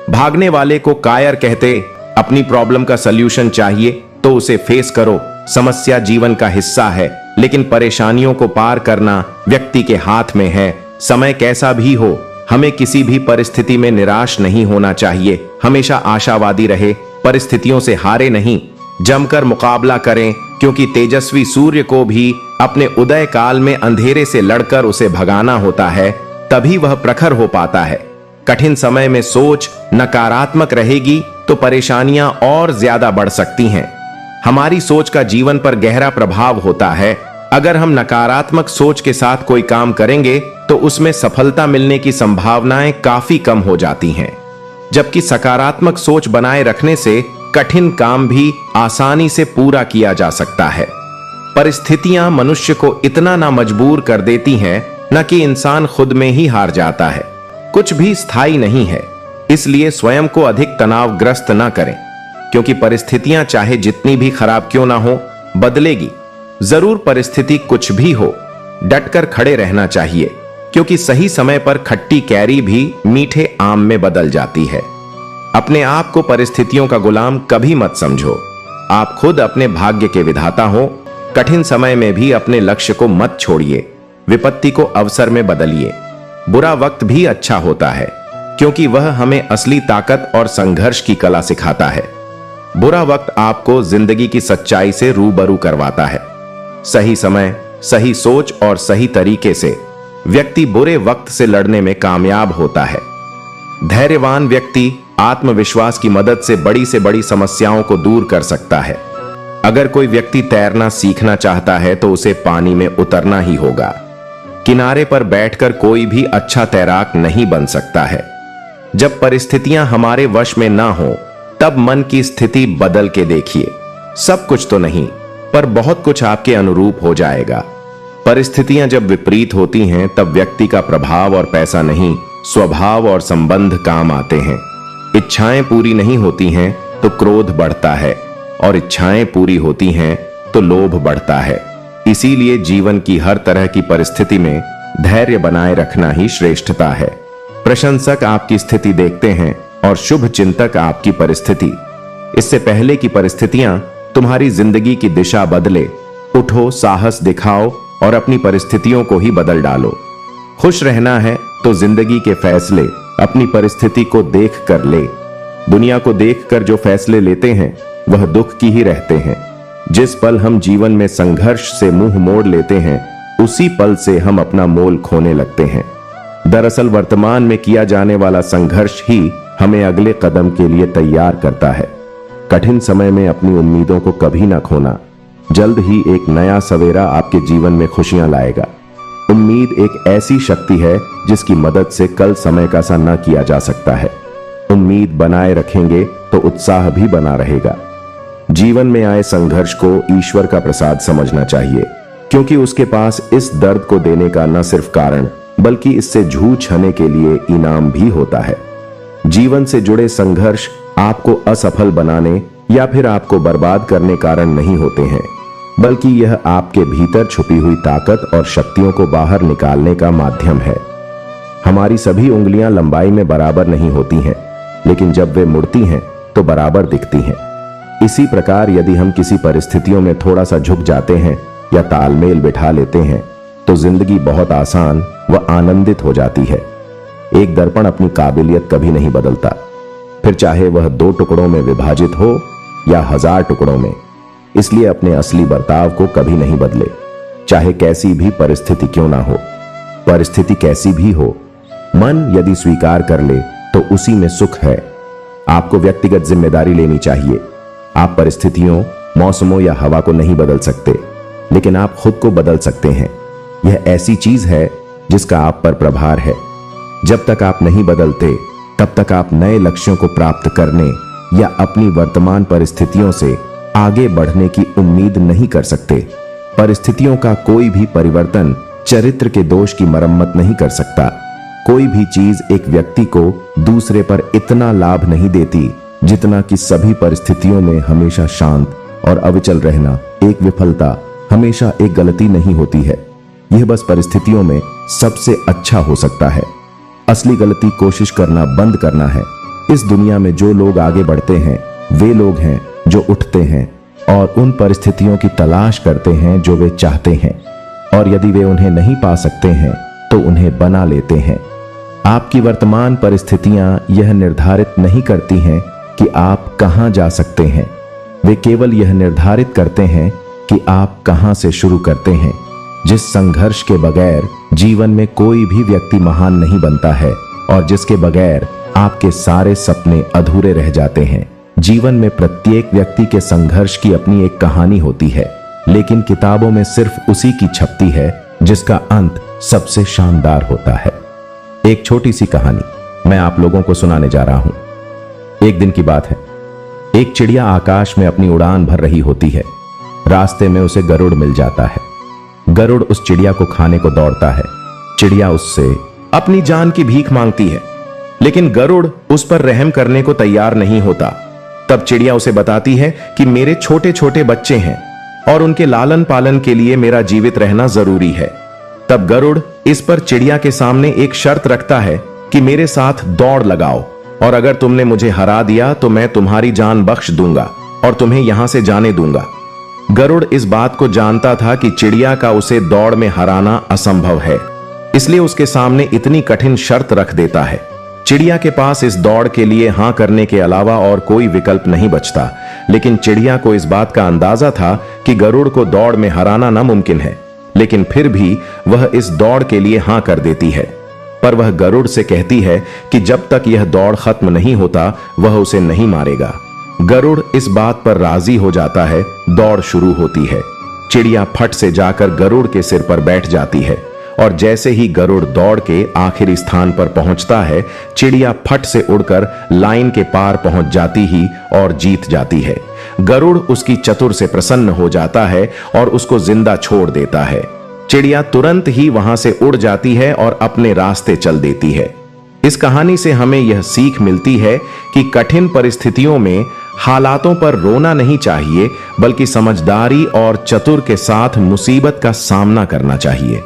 भागने वाले को कायर कहते। अपनी प्रॉब्लम का सल्यूशन चाहिए तो उसे फेस करो। समस्या जीवन का हिस्सा है, लेकिन परेशानियों को पार करना व्यक्ति के हाथ में है। समय कैसा भी हो, हमें किसी भी परिस्थिति में निराश नहीं होना चाहिए। हमेशा आशावादी रहे, परिस्थितियों से हारे नहीं, जमकर मुकाबला करें, क्योंकि तेजस्वी सूर्य को भी अपने उदय काल में अंधेरे से लड़कर उसे भगाना होता है, तभी वह प्रखर हो पाता है। कठिन समय में सोच नकारात्मक रहेगी तो परेशानियां और ज्यादा बढ़ सकती हैं। हमारी सोच का जीवन पर गहरा प्रभाव होता है। अगर हम नकारात्मक सोच के साथ कोई काम करेंगे तो उसमें सफलता मिलने की संभावनाएं काफी कम हो जाती हैं, जबकि सकारात्मक सोच बनाए रखने से कठिन काम भी आसानी से पूरा किया जा सकता है। परिस्थितियां मनुष्य को इतना ना मजबूर कर देती हैं, न कि इंसान खुद में ही हार जाता है। कुछ भी स्थायी नहीं है, इसलिए स्वयं को अधिक तनावग्रस्त ना करें, क्योंकि परिस्थितियां चाहे जितनी भी खराब क्यों ना हो, बदलेगी जरूर। परिस्थिति कुछ भी हो, डटकर खड़े रहना चाहिए, क्योंकि सही समय पर खट्टी कैरी भी मीठे आम में बदल जाती है। अपने आप को परिस्थितियों का गुलाम कभी मत समझो। आप खुद अपने भाग्य के विधाता हो। कठिन समय में भी अपने लक्ष्य को मत छोड़िए। विपत्ति को अवसर में बदलिए। बुरा वक्त भी अच्छा होता है, क्योंकि वह हमें असली ताकत और संघर्ष की कला सिखाता है। बुरा वक्त आपको जिंदगी की सच्चाई से रूबरू करवाता है। सही समय, सही सोच और सही तरीके से व्यक्ति बुरे वक्त से लड़ने में कामयाब होता है। धैर्यवान व्यक्ति आत्मविश्वास की मदद से बड़ी समस्याओं को दूर कर सकता है। अगर कोई व्यक्ति तैरना सीखना चाहता है तो उसे पानी में उतरना ही होगा। किनारे पर बैठकर कोई भी अच्छा तैराक नहीं बन सकता है। जब परिस्थितियां हमारे वश में ना हो, तब मन की स्थिति बदल के देखिए। सब कुछ तो नहीं, पर बहुत कुछ आपके अनुरूप हो जाएगा। परिस्थितियां जब विपरीत होती हैं, तब व्यक्ति का प्रभाव और पैसा नहीं, स्वभाव और संबंध काम आते हैं। इच्छाएं पूरी नहीं होती हैं तो क्रोध बढ़ता है, और इच्छाएं पूरी होती हैं तो लोभ बढ़ता है। इसीलिए जीवन की हर तरह की परिस्थिति में धैर्य बनाए रखना ही श्रेष्ठता है। प्रशंसक आपकी स्थिति देखते हैं और शुभ चिंतक आपकी परिस्थिति। इससे पहले की परिस्थितियां तुम्हारी जिंदगी की दिशा बदले, उठो, साहस दिखाओ और अपनी परिस्थितियों को ही बदल डालो। खुश रहना है तो जिंदगी के फैसले अपनी परिस्थिति को देख कर ले। दुनिया को देखकर जो फैसले लेते हैं वह दुख की ही रहते हैं। जिस पल हम जीवन में संघर्ष से मुंह मोड़ लेते हैं, उसी पल से हम अपना मोल खोने लगते हैं। दरअसल वर्तमान में किया जाने वाला संघर्ष ही हमें अगले कदम के लिए तैयार करता है। कठिन समय में अपनी उम्मीदों को कभी ना खोना। जल्द ही एक नया सवेरा आपके जीवन में खुशियां लाएगा। उम्मीद एक ऐसी शक्ति है जिसकी मदद से कल समय का सा न किया जा सकता है। उम्मीद बनाए रखेंगे तो उत्साह भी बना रहेगा। जीवन में आए संघर्ष को ईश्वर का प्रसाद समझना चाहिए, क्योंकि उसके पास इस दर्द को देने का न सिर्फ कारण बल्कि इससे जूझने के लिए इनाम भी होता है। जीवन से जुड़े संघर्ष आपको असफल बनाने या फिर आपको बर्बाद करने कारण नहीं होते हैं, बल्कि यह आपके भीतर छुपी हुई ताकत और शक्तियों को बाहर निकालने का माध्यम है। हमारी सभी उंगलियां लंबाई में बराबर नहीं होती हैं, लेकिन जब वे मुड़ती हैं तो बराबर दिखती हैं। इसी प्रकार यदि हम किसी परिस्थितियों में थोड़ा सा झुक जाते हैं या तालमेल बिठा लेते हैं तो जिंदगी बहुत आसान व आनंदित हो जाती है। एक दर्पण अपनी काबिलियत कभी नहीं बदलता, फिर चाहे वह 2 टुकड़ों में विभाजित हो या 1000 टुकड़ों में। इसलिए अपने असली बर्ताव को कभी नहीं बदले, चाहे कैसी भी परिस्थिति क्यों ना हो। परिस्थिति कैसी भी हो, मन यदि स्वीकार कर ले तो उसी में सुख है। आपको व्यक्तिगत जिम्मेदारी लेनी चाहिए। आप परिस्थितियों, मौसमों या हवा को नहीं बदल सकते, लेकिन आप खुद को बदल सकते हैं। यह ऐसी चीज है जिसका आप पर प्रभार है। जब तक आप नहीं बदलते तब तक आप नए लक्ष्यों को प्राप्त करने या अपनी वर्तमान परिस्थितियों से आगे बढ़ने की उम्मीद नहीं कर सकते। परिस्थितियों का कोई भी परिवर्तन चरित्र के दोष की मरम्मत नहीं कर सकता। कोई भी चीज एक व्यक्ति को दूसरे पर इतना लाभ नहीं देती जितना कि सभी परिस्थितियों में हमेशा शांत और अविचल रहना। एक विफलता हमेशा एक गलती नहीं होती है, यह बस परिस्थितियों में सबसे अच्छा हो सकता है। असली गलती कोशिश करना बंद करना है। इस दुनिया में जो लोग आगे बढ़ते हैं वे लोग हैं जो उठते हैं और उन परिस्थितियों की तलाश करते हैं जो वे चाहते हैं, और यदि वे उन्हें नहीं पा सकते हैं तो उन्हें बना लेते हैं। आपकी वर्तमान परिस्थितियां यह निर्धारित नहीं करती हैं कि आप कहां जा सकते हैं, वे केवल यह निर्धारित करते हैं कि आप कहां से शुरू करते हैं। जिस संघर्ष के बगैर जीवन में कोई भी व्यक्ति महान नहीं बनता है और जिसके बगैर आपके सारे सपने अधूरे रह जाते हैं। जीवन में प्रत्येक व्यक्ति के संघर्ष की अपनी एक कहानी होती है, लेकिन किताबों में सिर्फ उसी की छपती है जिसका अंत सबसे शानदार होता है। एक छोटी सी कहानी मैं आप लोगों को सुनाने जा रहा हूं। एक दिन की बात है, एक चिड़िया आकाश में अपनी उड़ान भर रही होती है। रास्ते में उसे गरुड़ मिल जाता है। गरुड़ उस चिड़िया को खाने को दौड़ता है। चिड़िया उससे अपनी जान की भीख मांगती है, लेकिन गरुड़ उस पर रहम करने को तैयार नहीं होता। तब चिड़िया उसे बताती है कि मेरे छोटे छोटे बच्चे हैं और उनके लालन पालन के लिए मेरा जीवित रहना जरूरी है। तब गरुड़ इस पर चिड़िया के सामने एक शर्त रखता है कि मेरे साथ दौड़ लगाओ, और अगर तुमने मुझे हरा दिया तो मैं तुम्हारी जान बख्श दूंगा और तुम्हें यहां से जाने दूंगा। गरुड़ इस बात को जानता था कि चिड़िया का उसे दौड़ में हराना असंभव है, इसलिए उसके सामने इतनी कठिन शर्त रख देता है। चिड़िया के पास इस दौड़ के लिए हां करने के अलावा और कोई विकल्प नहीं बचता, लेकिन चिड़िया को इस बात का अंदाजा था कि गरुड़ को दौड़ में हराना नामुमकिन है, लेकिन फिर भी वह इस दौड़ के लिए हां कर देती है। पर वह गरुड़ से कहती है कि जब तक यह दौड़ खत्म नहीं होता वह उसे नहीं मारेगा। गरुड़ इस बात पर राजी हो जाता है। दौड़ शुरू होती है। चिड़िया फट से जाकर गरुड़ के सिर पर बैठ जाती है, और जैसे ही गरुड़ दौड़ के आखिरी स्थान पर पहुंचता है, चिड़िया फट से उड़कर लाइन के पार पहुंच जाती ही और जीत जाती है। गरुड़ उसकी चतुर से प्रसन्न हो जाता है और उसको जिंदा छोड़ देता है। चिड़िया तुरंत ही वहां से उड़ जाती है और अपने रास्ते चल देती है। इस कहानी से हमें यह सीख मिलती है कि कठिन परिस्थितियों में हालातों पर रोना नहीं चाहिए, बल्कि समझदारी और चतुर के साथ मुसीबत का सामना करना चाहिए।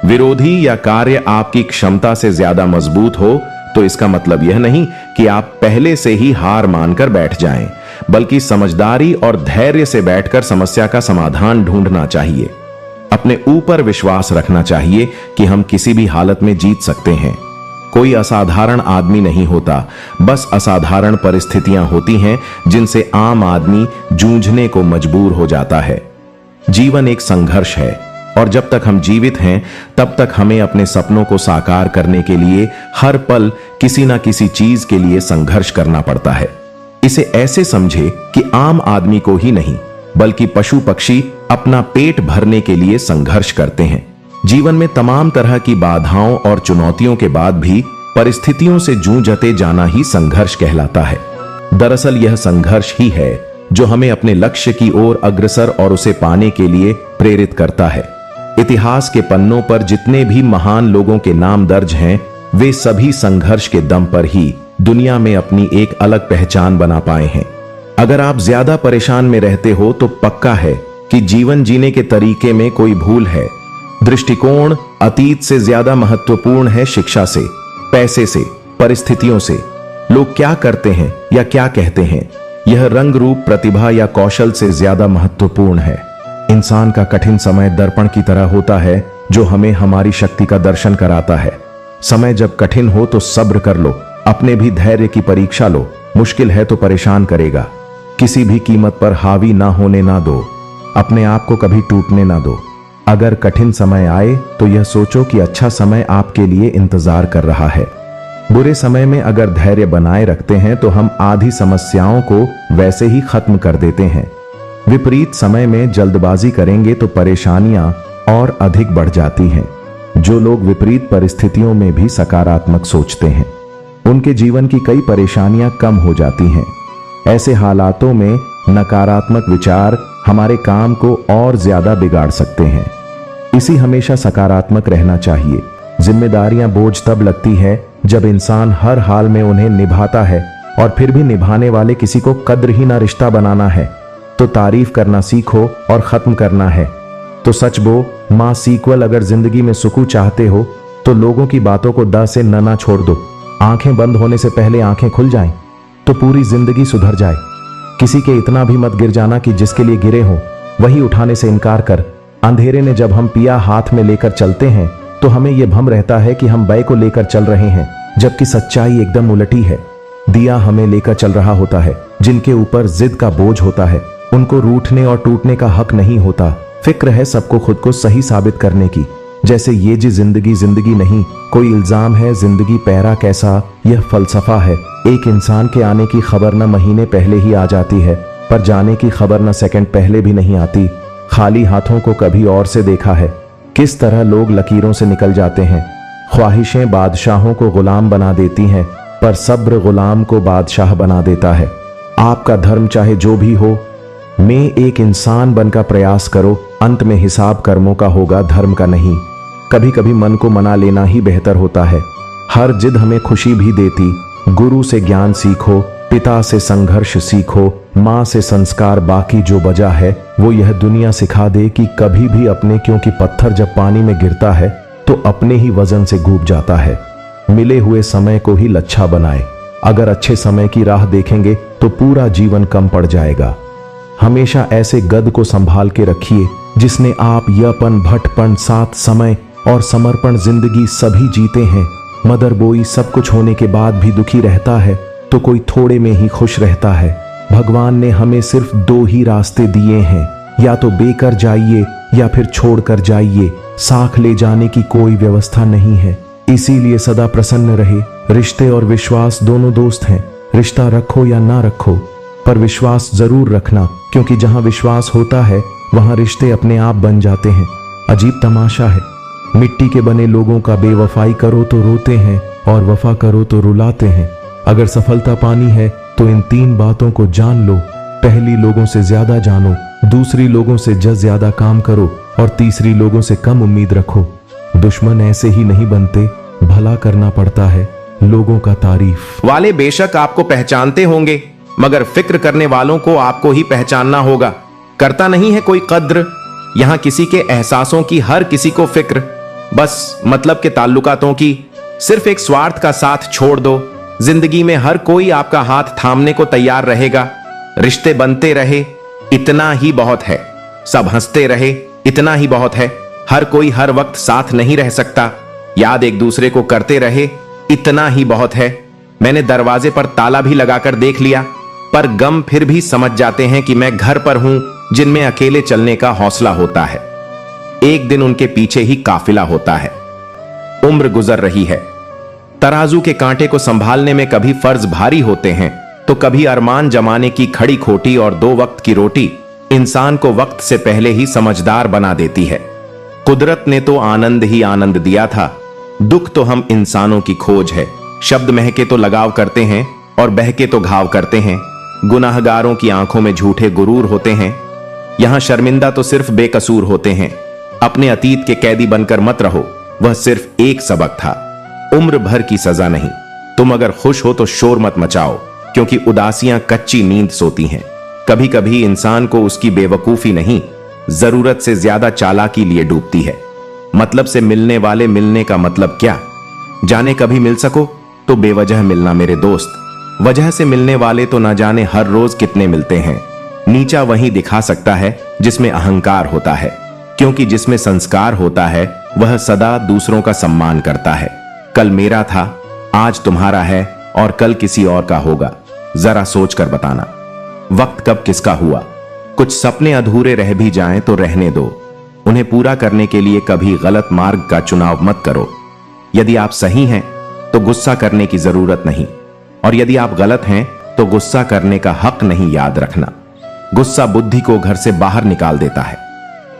विरोधी या कार्य आपकी क्षमता से ज्यादा मजबूत हो तो इसका मतलब यह नहीं कि आप पहले से ही हार मानकर बैठ जाएं, बल्कि समझदारी और धैर्य से बैठकर समस्या का समाधान ढूंढना चाहिए। अपने ऊपर विश्वास रखना चाहिए कि हम किसी भी हालत में जीत सकते हैं। कोई असाधारण आदमी नहीं होता, बस असाधारण परिस्थितियां होती हैं जिनसे आम आदमी जूझने को मजबूर हो जाता है। जीवन एक संघर्ष है, और जब तक हम जीवित हैं तब तक हमें अपने सपनों को साकार करने के लिए हर पल किसी ना किसी चीज के लिए संघर्ष करना पड़ता है। इसे ऐसे समझे कि आम आदमी को ही नहीं, बल्कि पशु पक्षी अपना पेट भरने के लिए संघर्ष करते हैं। जीवन में तमाम तरह की बाधाओं और चुनौतियों के बाद भी परिस्थितियों से जूझते जाना ही संघर्ष कहलाता है। दरअसल यह संघर्ष ही है जो हमें अपने लक्ष्य की ओर अग्रसर और उसे पाने के लिए प्रेरित करता है। इतिहास के पन्नों पर जितने भी महान लोगों के नाम दर्ज हैं, वे सभी संघर्ष के दम पर ही दुनिया में अपनी एक अलग पहचान बना पाए हैं। अगर आप ज्यादा परेशान में रहते हो तो पक्का है कि जीवन जीने के तरीके में कोई भूल है। दृष्टिकोण अतीत से ज्यादा महत्वपूर्ण है शिक्षा से, पैसे से, परिस्थितियों से। लोग क्या करते हैं या क्या कहते हैं, यह रंग रूप, प्रतिभा या कौशल से ज्यादा महत्वपूर्ण है। इंसान का कठिन समय दर्पण की तरह होता है जो हमें हमारी शक्ति का दर्शन कराता है। समय जब कठिन हो तो सब्र कर लो, अपने भी धैर्य की परीक्षा लो। मुश्किल है तो परेशान करेगा, किसी भी कीमत पर हावी ना होने ना दो, अपने आप को कभी टूटने ना दो। अगर कठिन समय आए तो यह सोचो कि अच्छा समय आपके लिए इंतजार कर रहा है। बुरे समय में अगर धैर्य बनाए रखते हैं तो हम आधी समस्याओं को वैसे ही खत्म कर देते हैं। विपरीत समय में जल्दबाजी करेंगे तो परेशानियां और अधिक बढ़ जाती हैं। जो लोग विपरीत परिस्थितियों में भी सकारात्मक सोचते हैं, उनके जीवन की कई परेशानियां कम हो जाती हैं। ऐसे हालातों में नकारात्मक विचार हमारे काम को और ज्यादा बिगाड़ सकते हैं। इसी हमेशा सकारात्मक रहना चाहिए। जिम्मेदारियां बोझ तब लगती है जब इंसान हर हाल में उन्हें निभाता है और फिर भी निभाने वाले किसी को कद्र ही ना रिश्ता बनाना है तो तारीफ करना सीखो और खत्म करना है तो सच बो। मां सीक्वल, अगर जिंदगी में सुकून चाहते हो तो लोगों की बातों को द से न ना छोड़ दो। आंखें बंद होने से पहले आंखें खुल जाएं तो पूरी जिंदगी सुधर जाए। किसी के इतना भी मत गिर जाना कि जिसके लिए गिरे हो वही उठाने से इनकार कर। अंधेरे में जब हम पिया हाथ में लेकर चलते हैं तो हमें यह भ्रम रहता है कि हम बैय को लेकर चल रहे हैं, जबकि सच्चाई एकदम उलटी है। दिया हमें लेकर चल रहा होता है। जिनके ऊपर जिद का बोझ होता है उनको रूठने और टूटने का हक नहीं होता। फिक्र है सबको खुद को सही साबित करने की, जैसे ये जी जिंदगी जिंदगी नहीं, कोई इल्जाम है जिंदगी पैरा कैसा। यह फलसफा है। एक इंसान के आने की खबर न महीने पहले ही आ जाती है, पर जाने की खबर न सेकंड पहले भी नहीं आती। खाली हाथों को कभी और से देखा है किस तरह लोग लकीरों से निकल जाते हैं। ख्वाहिशें बादशाहों को गुलाम बना देती हैं, पर सब्र गुलाम को बादशाह बना देता है। आपका धर्म चाहे जो भी हो, में एक इंसान बनकर प्रयास करो। अंत में हिसाब कर्मों का होगा, धर्म का नहीं। कभी कभी मन को मना लेना ही बेहतर होता है। हर जिद हमें खुशी भी देती। गुरु से ज्ञान सीखो, पिता से संघर्ष सीखो, माँ से संस्कार। बाकी जो बचा है वो यह दुनिया सिखा दे कि कभी भी अपने, क्योंकि पत्थर जब पानी में गिरता है तो अपने ही वजन से डूब जाता है। मिले हुए समय को ही लच्छा बनाए। अगर अच्छे समय की राह देखेंगे तो पूरा जीवन कम पड़ जाएगा। हमेशा ऐसे गद को संभाल के रखिए जिसने आप यपन, भटपन, साथ, समय और समर्पण जिंदगी सभी जीते हैं। मदर बोई सब कुछ होने के बाद भी दुखी रहता है तो कोई थोड़े में ही खुश रहता है। भगवान ने हमें सिर्फ दो ही रास्ते दिए हैं, या तो बेकर जाइए या फिर छोड़कर जाइए। साख ले जाने की कोई व्यवस्था नहीं है। इसीलिए सदा प्रसन्न रहे। रिश्ते और विश्वास दोनों दोस्त हैं। रिश्ता रखो या ना रखो, पर विश्वास जरूर रखना, क्योंकि जहां विश्वास होता है वहां रिश्ते अपने आप बन जाते हैं। अजीब तमाशा है, मिट्टी के बने लोगों का बेवफाई करो तो रोते हैं और वफा करो तो रुलाते हैं। अगर सफलता पानी है तो इन तीन बातों को जान लो। पहली, लोगों से ज्यादा जानो। दूसरी, लोगों से ज्यादा काम करो। और तीसरी, लोगों से कम उम्मीद रखो। दुश्मन ऐसे ही नहीं बनते, भला करना पड़ता है। लोगों का तारीफ वाले बेशक आपको पहचानते होंगे, मगर फिक्र करने वालों को आपको ही पहचानना होगा। करता नहीं है कोई कद्र यहां किसी के एहसासों की, हर किसी को फिक्र बस मतलब के ताल्लुकातों की। सिर्फ एक स्वार्थ का साथ छोड़ दो। जिंदगी में हर कोई आपका हाथ थामने को तैयार रहेगा। रिश्ते बनते रहे, इतना ही बहुत है। सब हंसते रहे, इतना ही बहुत है। हर कोई हर वक्त साथ नहीं रह सकता। याद एक दूसरे को करते रहे, इतना ही बहुत है। मैंने दरवाजे पर ताला भी लगाकर देख लिया, पर गम फिर भी समझ जाते हैं कि मैं घर पर हूं। जिनमें अकेले चलने का हौसला होता है, एक दिन उनके पीछे ही काफिला होता है। उम्र गुजर रही है। तराजू के कांटे को संभालने में कभी फर्ज भारी होते हैं तो कभी अरमान जमाने की खड़ी खोटी और दो वक्त की रोटी इंसान को वक्त से पहले ही समझदार बना देती है। कुदरत ने तो आनंद ही आनंद दिया था, दुख तो हम इंसानों की खोज है। शब्द महके तो लगाव करते हैं और बहके तो घाव करते हैं। गुनाहगारों की आंखों में झूठे गुरूर होते हैं। यहां शर्मिंदा तो सिर्फ बेकसूर होते हैं। अपने अतीत के कैदी बनकर मत रहो, वह सिर्फ एक सबक था, उम्र भर की सजा नहीं। तुम अगर खुश हो तो शोर मत मचाओ, क्योंकि उदासियां कच्ची नींद सोती हैं। कभी कभी इंसान को उसकी बेवकूफी नहीं, जरूरत से ज्यादा चालाकी लिए डूबती है। मतलब से मिलने वाले मिलने का मतलब क्या? जाने कभी मिल सको तो बेवजह मिलना मेरे दोस्त। वजह से मिलने वाले तो ना जाने हर रोज कितने मिलते हैं। नीचा वही दिखा सकता है जिसमें अहंकार होता है, क्योंकि जिसमें संस्कार होता है वह सदा दूसरों का सम्मान करता है। कल मेरा था, आज तुम्हारा है और कल किसी और का होगा। जरा सोच कर बताना, वक्त कब किसका हुआ। कुछ सपने अधूरे रह भी जाएं तो रहने दो, उन्हें पूरा करने के लिए कभी गलत मार्ग का चुनाव मत करो। यदि आप सही हैं तो गुस्सा करने की जरूरत नहीं, और यदि आप गलत हैं तो गुस्सा करने का हक नहीं। याद रखना, गुस्सा बुद्धि को घर से बाहर निकाल देता है।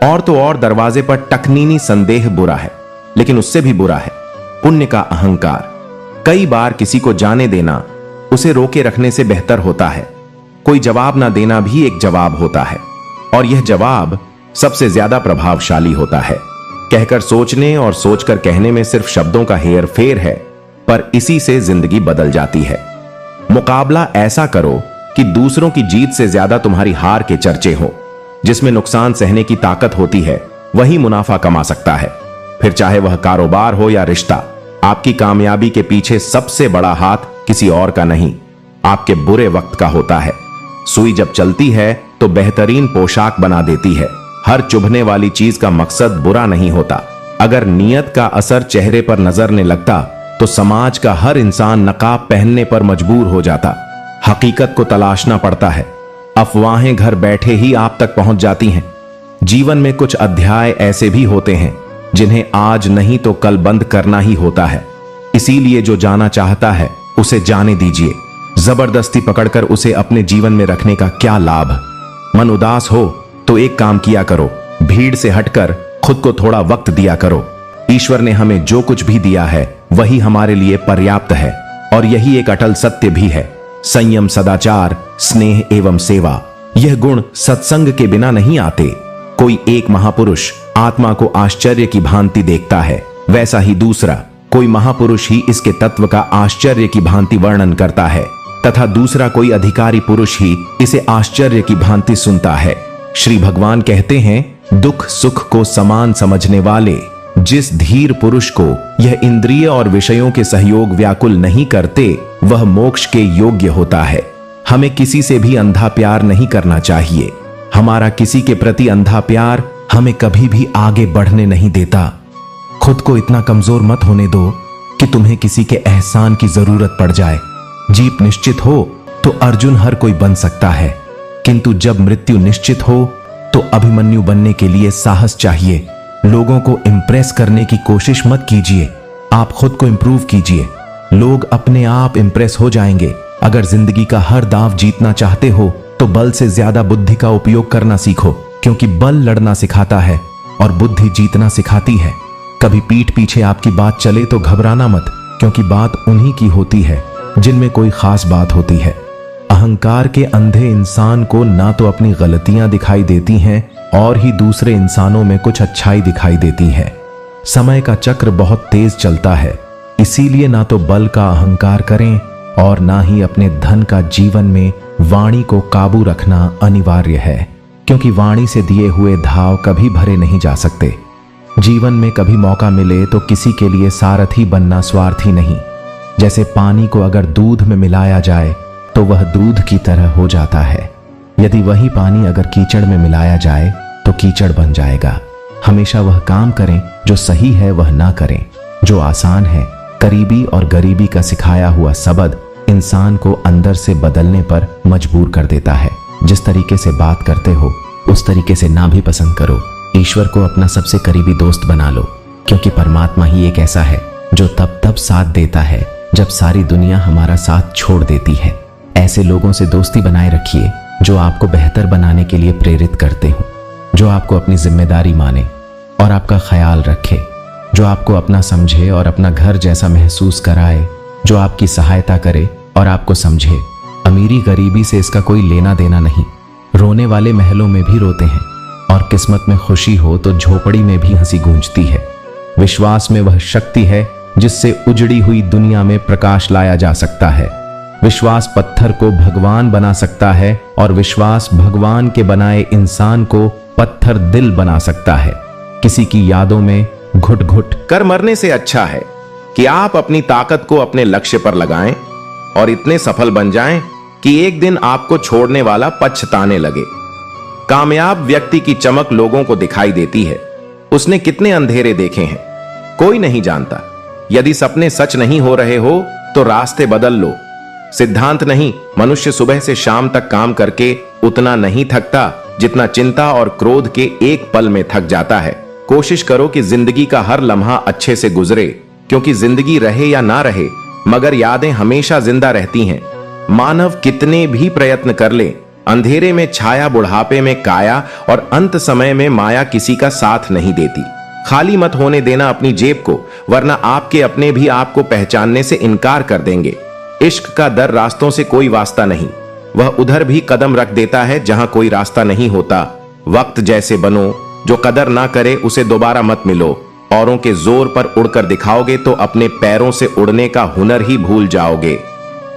और तो और दरवाजे पर टकनीनी संदेह बुरा है, लेकिन उससे भी बुरा है पुण्य का अहंकार। कई बार किसी को जाने देना उसे रोके रखने से बेहतर होता है। कोई जवाब ना देना भी एक जवाब होता है, और यह जवाब सबसे ज्यादा प्रभावशाली होता है। कहकर सोचने और सोचकर कहने में सिर्फ शब्दों का हेर फेर है, पर इसी से जिंदगी बदल जाती है। मुकाबला ऐसा करो कि दूसरों की जीत से ज्यादा तुम्हारी हार के चर्चे हो। जिसमें नुकसान सहने की ताकत होती है वही मुनाफा कमा सकता है, फिर चाहे वह कारोबार हो या रिश्ता। आपकी कामयाबी के पीछे सबसे बड़ा हाथ किसी और का नहीं, आपके बुरे वक्त का होता है। सुई जब चलती है तो बेहतरीन पोशाक बना देती है। हर चुभने वाली चीज का मकसद बुरा नहीं होता। अगर नियत का असर चेहरे पर नजरने लगता तो समाज का हर इंसान नकाब पहनने पर मजबूर हो जाता। हकीकत को तलाशना पड़ता है, अफवाहें घर बैठे ही आप तक पहुंच जाती हैं। जीवन में कुछ अध्याय ऐसे भी होते हैं जिन्हें आज नहीं तो कल बंद करना ही होता है। इसीलिए जो जाना चाहता है उसे जाने दीजिए। जबरदस्ती पकड़कर उसे अपने जीवन में रखने का क्या लाभ। मन उदास हो तो एक काम किया करो, भीड़ से हटकर खुद को थोड़ा वक्त दिया करो। ईश्वर ने हमें जो कुछ भी दिया है वही हमारे लिए पर्याप्त है, और यही एक अटल सत्य भी है। संयम, सदाचार, स्नेह एवं सेवा, यह गुण सत्संग के बिना नहीं आते। कोई एक महापुरुष आत्मा को आश्चर्य की भांति देखता है, वैसा ही दूसरा कोई महापुरुष ही इसके तत्व का आश्चर्य की भांति वर्णन करता है, तथा दूसरा कोई अधिकारी पुरुष ही इसे आश्चर्य की भांति सुनता है। श्री भगवान कहते हैं, दुख सुख को समान समझने वाले जिस धीर पुरुष को यह इंद्रिय और विषयों के सहयोग व्याकुल नहीं करते वह मोक्ष के योग्य होता है। हमें किसी से भी अंधा प्यार नहीं करना चाहिए। हमारा किसी के प्रति अंधा प्यार हमें कभी भी आगे बढ़ने नहीं देता। खुद को इतना कमजोर मत होने दो कि तुम्हें किसी के एहसान की जरूरत पड़ जाए। जीत निश्चित हो तो अर्जुन हर कोई बन सकता है, किंतु जब मृत्यु निश्चित हो तो अभिमन्यु बनने के लिए साहस चाहिए। लोगों को इंप्रेस करने की कोशिश मत कीजिए, आप खुद को इंप्रूव कीजिए। लोग अपने आप इंप्रेस हो जाएंगे। अगर जिंदगी का हर दांव जीतना चाहते हो तो बल से ज्यादा बुद्धि का उपयोग करना सीखो, क्योंकि बल लड़ना सिखाता है और बुद्धि जीतना सिखाती है। कभी पीठ पीछे आपकी बात चले तो घबराना मत, क्योंकि बात उन्हीं की होती है जिनमें कोई खास बात होती है। अहंकार के अंधे इंसान को ना तो अपनी गलतियां दिखाई देती हैं और ही दूसरे इंसानों में कुछ अच्छाई दिखाई देती है। समय का चक्र बहुत तेज चलता है, इसीलिए ना तो बल का अहंकार करें और ना ही अपने धन का जीवन में वाणी को काबू रखना अनिवार्य है, क्योंकि वाणी से दिए हुए धाव कभी भरे नहीं जा सकते। जीवन में कभी मौका मिले तो किसी के लिए सारथी बनना स्वार्थी नहीं। जैसे पानी को अगर दूध में मिलाया जाए तो वह दूध की तरह हो जाता है, यदि वही पानी अगर कीचड़ में मिलाया जाए तो कीचड़ बन जाएगा। हमेशा वह काम करें जो सही है, वह ना करें जो आसान है। करीबी और गरीबी का सिखाया हुआ सबद इंसान को अंदर से बदलने पर मजबूर कर देता है। जिस तरीके से बात करते हो उस तरीके से ना भी पसंद करो। ईश्वर को अपना सबसे करीबी दोस्त बना लो, क्योंकि परमात्मा ही एक ऐसा है जो तब साथ देता है जब सारी दुनिया हमारा साथ छोड़ देती है। ऐसे लोगों से दोस्ती बनाए रखिए जो आपको बेहतर बनाने के लिए प्रेरित करते हो, जो आपको अपनी जिम्मेदारी माने और आपका ख्याल रखे, जो आपको अपना समझे और अपना घर जैसा महसूस कराए, जो आपकी सहायता करे और आपको समझे। अमीरी गरीबी से इसका कोई लेना देना नहीं। रोने वाले महलों में भी रोते हैं, और किस्मत में खुशी हो तो झोपड़ी में भी हंसी गूंजती है। विश्वास में वह शक्ति है जिससे उजड़ी हुई दुनिया में प्रकाश लाया जा सकता है। विश्वास पत्थर को भगवान बना सकता है, और विश्वास भगवान के बनाए इंसान को पत्थर दिल बना सकता है। किसी की यादों में घुट घुट कर मरने से अच्छा है कि आप अपनी ताकत को अपने लक्ष्य पर लगाएं और इतने सफल बन जाएं कि एक दिन आपको छोड़ने वाला पछताने लगे। कामयाब व्यक्ति की चमक लोगों को दिखाई देती है। उसने कितने अंधेरे देखे हैं, कोई नहीं जानता। यदि सपने सच नहीं हो रहे हो तो रास्ते बदल लो। सिद्धांत नहीं, मनुष्य सुबह से शाम तक काम करके उतना नहीं थकता जितना चिंता और क्रोध के एक पल में थक जाता है। कोशिश करो कि जिंदगी का हर लम्हा अच्छे से गुजरे, क्योंकि जिंदगी रहे या ना रहे मगर यादें हमेशा जिंदा रहती हैं। मानव कितने भी प्रयत्न कर ले, अंधेरे में छाया, बुढ़ापे में काया और अंत समय में माया किसी का साथ नहीं देती। खाली मत होने देना अपनी जेब को, वरना आपके अपने भी आपको पहचानने से इनकार कर देंगे। इश्क का दर रास्तों से कोई वास्ता नहीं, वह उधर भी कदम रख देता है जहां कोई रास्ता नहीं होता। वक्त जैसे बनो, जो कदर ना करे उसे दोबारा मत मिलो। औरों के जोर पर उड़कर दिखाओगे तो अपने पैरों से उड़ने का हुनर ही भूल जाओगे।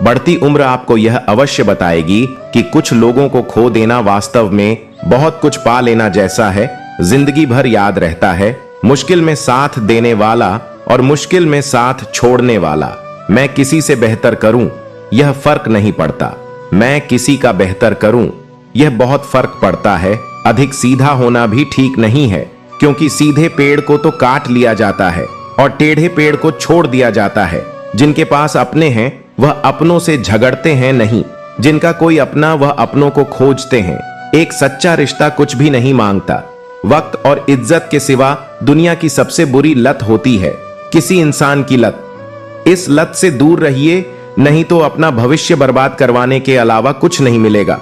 बढ़ती उम्र आपको यह अवश्य बताएगी कि कुछ लोगों को खो देना वास्तव में बहुत कुछ पा लेना जैसा है। जिंदगी भर याद रहता है मुश्किल में साथ देने वाला और मुश्किल में साथ छोड़ने वाला। मैं किसी से बेहतर करूं यह फर्क नहीं पड़ता, मैं किसी का बेहतर करूं यह बहुत फर्क पड़ता है। अधिक सीधा होना भी ठीक नहीं है, क्योंकि सीधे पेड़ को तो काट लिया जाता है और टेढ़े पेड़ को छोड़ दिया जाता है। जिनके पास अपने हैं वह अपनों से झगड़ते हैं नहीं, जिनका कोई अपना वह अपनों को खोजते हैं। एक सच्चा रिश्ता कुछ भी नहीं मांगता। वक्त और इज्जत के सिवा दुनिया की सबसे बुरी लत होती है किसी इंसान की लत। इस लत से दूर रहिए, नहीं तो अपना भविष्य बर्बाद करवाने के अलावा कुछ नहीं मिलेगा।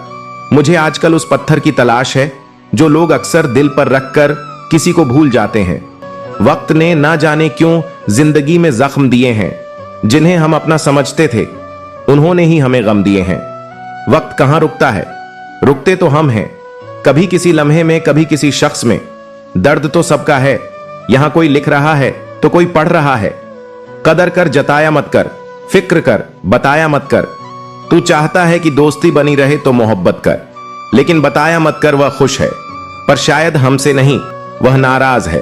मुझे आजकल उस पत्थर की तलाश है जो लोग अक्सर दिल पर रखकर किसी को भूल जाते हैं। वक्त ने ना जाने क्यों जिंदगी में जख्म दिए हैं, जिन्हें हम अपना समझते थे उन्होंने ही हमें गम दिए हैं। वक्त कहां रुकता है, रुकते तो हम हैं, कभी किसी लम्हे में, कभी किसी शख्स में। दर्द तो सबका है, यहां कोई लिख रहा है तो कोई पढ़ रहा है। कदर कर, जताया मत कर, फिक्र कर, बताया मत कर। तू चाहता है कि दोस्ती बनी रहे तो मोहब्बत कर, लेकिन बताया मत कर वह खुश है पर शायद हमसे नहीं, वह नाराज है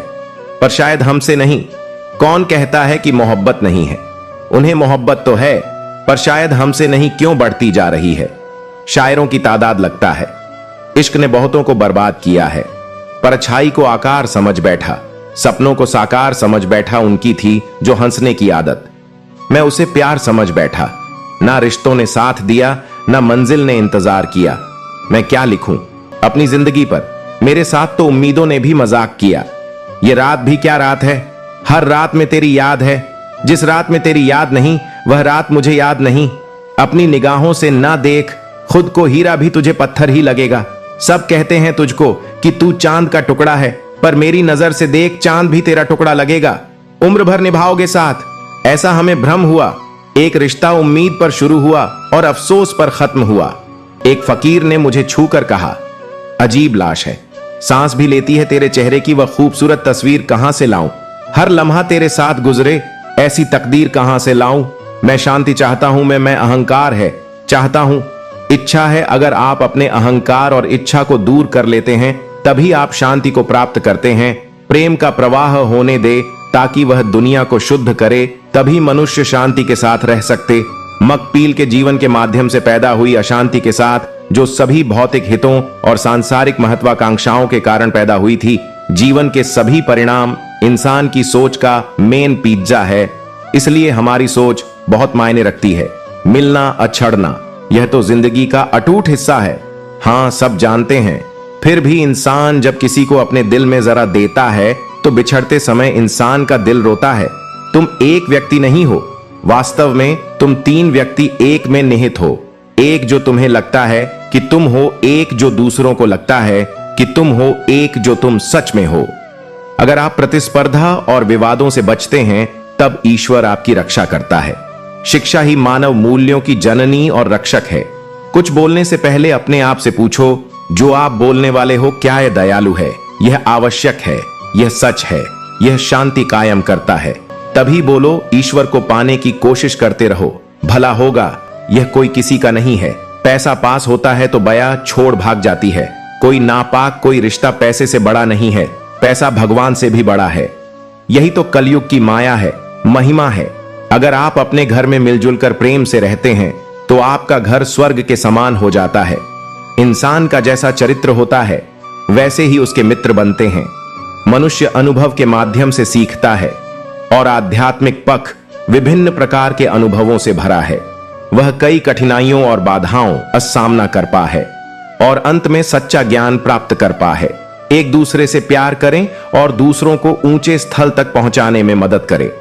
पर शायद हमसे नहीं। कौन कहता है कि मोहब्बत नहीं है, उन्हें मोहब्बत तो है पर शायद हमसे नहीं क्यों बढ़ती जा रही है। शायरों की तादाद लगता है। इश्क ने बहुतों को बर्बाद किया है, पर अच्छाई को आकार समझ बैठा, सपनों को साकार समझ बैठा। उनकी थी जो हंसने की आदत, मैं उसे प्यार समझ बैठा। ना रिश्तों ने साथ दिया, ना मंजिल ने इंतजार किया। मैं क्या लिखूं अपनी जिंदगी पर, मेरे साथ तो उम्मीदों ने भी मजाक किया। ये रात भी क्या रात है, हर रात में तेरी याद है। जिस रात में तेरी याद नहीं वह रात मुझे याद नहीं। अपनी निगाहों से ना देख, खुद को हीरा भी तुझे पत्थर ही लगेगा। सब कहते हैं तुझको कि तू चांद का टुकड़ा है, पर मेरी नजर से देख, चांद भी तेरा टुकड़ा लगेगा। उम्र भर निभाओगे साथ, ऐसा हमें भ्रम हुआ। एक रिश्ता उम्मीद पर शुरू हुआ और अफसोस पर खत्म हुआ। एक फकीर ने मुझे छूकर कहा, अजीब लाश है, सांस भी लेती है तेरे चेहरे की वह खूबसूरत तस्वीर कहां से लाऊं। हर लम्हा तेरे साथ गुजरे, ऐसी तकदीर कहां से लाऊं। मैं शांति चाहता हूं, मैं अहंकार है चाहता हूं। इच्छा है, अगर आप अपने अहंकार और इच्छा को दूर कर लेते हैं तभी आप शांति को प्राप्त करते हैं। प्रेम का प्रवाह होने दे ताकि वह दुनिया को शुद्ध करे, तभी मनुष्य शांति के साथ रह सकते। मकपील के जीवन के माध्यम से पैदा हुई अशांति के साथ, जो सभी भौतिक हितों और सांसारिक महत्वाकांक्षाओं के कारण पैदा हुई थी, जीवन के सभी परिणाम इंसान की सोच का मेन पिज्जा है। इसलिए हमारी सोच बहुत मायने रखती है। मिलना, अछड़ना, यह तो जिंदगी का अटूट हिस्सा है। हाँ, सब जानते हैं, फिर भी इंसान जब किसी को अपने दिल में जरा देता है तो बिछड़ते समय इंसान का दिल रोता है। तुम एक व्यक्ति नहीं हो, वास्तव में तुम तीन व्यक्ति एक में निहित हो। एक जो तुम्हें लगता है कि तुम हो, एक जो दूसरों को लगता है कि तुम हो, एक जो तुम सच में हो। अगर आप प्रतिस्पर्धा और विवादों से बचते हैं तब ईश्वर आपकी रक्षा करता है। शिक्षा ही मानव मूल्यों की जननी और रक्षक है। कुछ बोलने से पहले अपने आप से पूछो, जो आप बोलने वाले हो क्या यह दयालु है, यह आवश्यक है, यह सच है, यह शांति कायम करता है। तभी बोलो। ईश्वर को पाने की कोशिश करते रहो, भला होगा। यह कोई किसी का नहीं है। पैसा पास होता है तो बया छोड़ भाग जाती है। कोई नापाक कोई रिश्ता पैसे से बड़ा नहीं है, पैसा भगवान से भी बड़ा है। यही तो कलयुग की माया है, महिमा है। अगर आप अपने घर में मिलजुल कर प्रेम से रहते हैं तो आपका घर स्वर्ग के समान हो जाता है। इंसान का जैसा चरित्र होता है वैसे ही उसके मित्र बनते हैं। मनुष्य अनुभव के माध्यम से सीखता है और आध्यात्मिक पथ विभिन्न प्रकार के अनुभवों से भरा है। वह कई कठिनाइयों और बाधाओं का सामना कर पा है और अंत में सच्चा ज्ञान प्राप्त कर पा है। एक दूसरे से प्यार करें और दूसरों को ऊंचे स्थल तक पहुंचाने में मदद करें।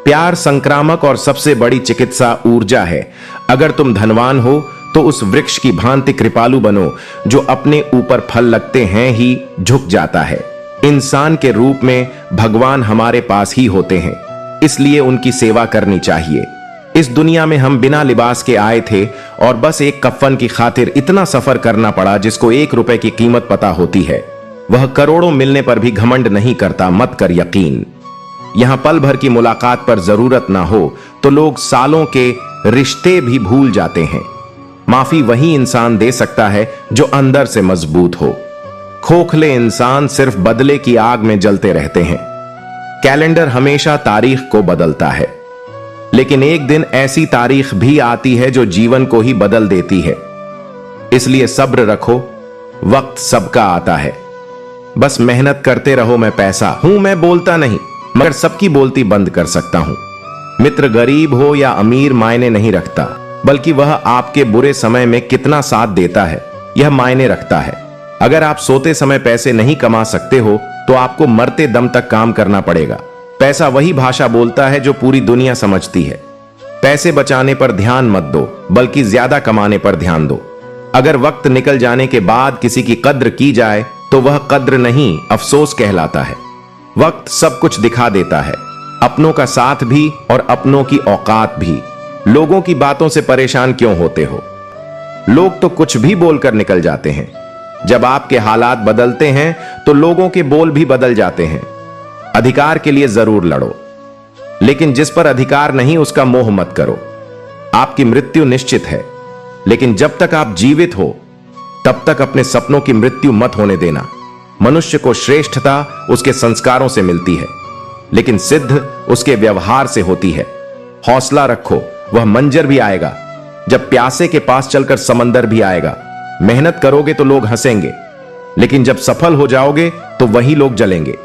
प्यार संक्रामक और सबसे बड़ी चिकित्सा ऊर्जा है। अगर तुम धनवान हो तो उस वृक्ष की भांति कृपालु बनो जो अपने ऊपर फल लगते हैं ही झुक जाता है। इंसान के रूप में भगवान हमारे पास ही होते हैं, इसलिए उनकी सेवा करनी चाहिए। इस दुनिया में हम बिना लिबास के आए थे और बस एक कफन की खातिर इतना सफर करना पड़ा जिसको 1 रुपए की कीमत पता होती है। वह करोड़ों मिलने पर भी घमंड नहीं करता, मत कर यकीन। यहां पल भर की मुलाकात पर जरूरत ना हो तो लोग सालों के रिश्ते भी भूल जाते हैं। माफी वही इंसान दे सकता है जो अंदर से मजबूत हो। खोखले इंसान सिर्फ बदले की आग में जलते रहते हैं। कैलेंडर हमेशा तारीख को बदलता है, लेकिन एक दिन ऐसी तारीख भी आती है जो जीवन को ही बदल देती है। इसलिए सब्र रखो, वक्त सबका आता है। बस मेहनत करते रहो। मैं पैसा हूं, मैं बोलता नहीं, मगर सबकी बोलती बंद कर सकता हूं। मित्र गरीब हो या अमीर मायने नहीं रखता, बल्कि वह आपके बुरे समय में कितना साथ देता है यह मायने रखता है। अगर आप सोते समय पैसे नहीं कमा सकते हो तो आपको मरते दम तक काम करना पड़ेगा। पैसा वही भाषा बोलता है जो पूरी दुनिया समझती है। पैसे बचाने पर ध्यान मत दो, बल्कि ज्यादा कमाने पर ध्यान दो। अगर वक्त निकल जाने के बाद किसी की कद्र की जाए तो वह कद्र नहीं, अफसोस कहलाता है। वक्त सब कुछ दिखा देता है, अपनों का साथ भी और अपनों की औकात भी। लोगों की बातों से परेशान क्यों होते हो? लोग तो कुछ भी बोलकर निकल जाते हैं। जब आपके हालात बदलते हैं तो लोगों के बोल भी बदल जाते हैं। अधिकार के लिए जरूर लड़ो, लेकिन जिस पर अधिकार नहीं उसका मोह मत करो। आपकी मृत्यु निश्चित है, लेकिन जब तक आप जीवित हो तब तक अपने सपनों की मृत्यु मत होने देना। मनुष्य को श्रेष्ठता उसके संस्कारों से मिलती है, लेकिन सिद्ध उसके व्यवहार से होती है। हौसला रखो, वह मंजर भी आएगा। जब प्यासे के पास चलकर समंदर भी आएगा। मेहनत करोगे तो लोग हंसेंगे, लेकिन जब सफल हो जाओगे तो वही लोग जलेंगे।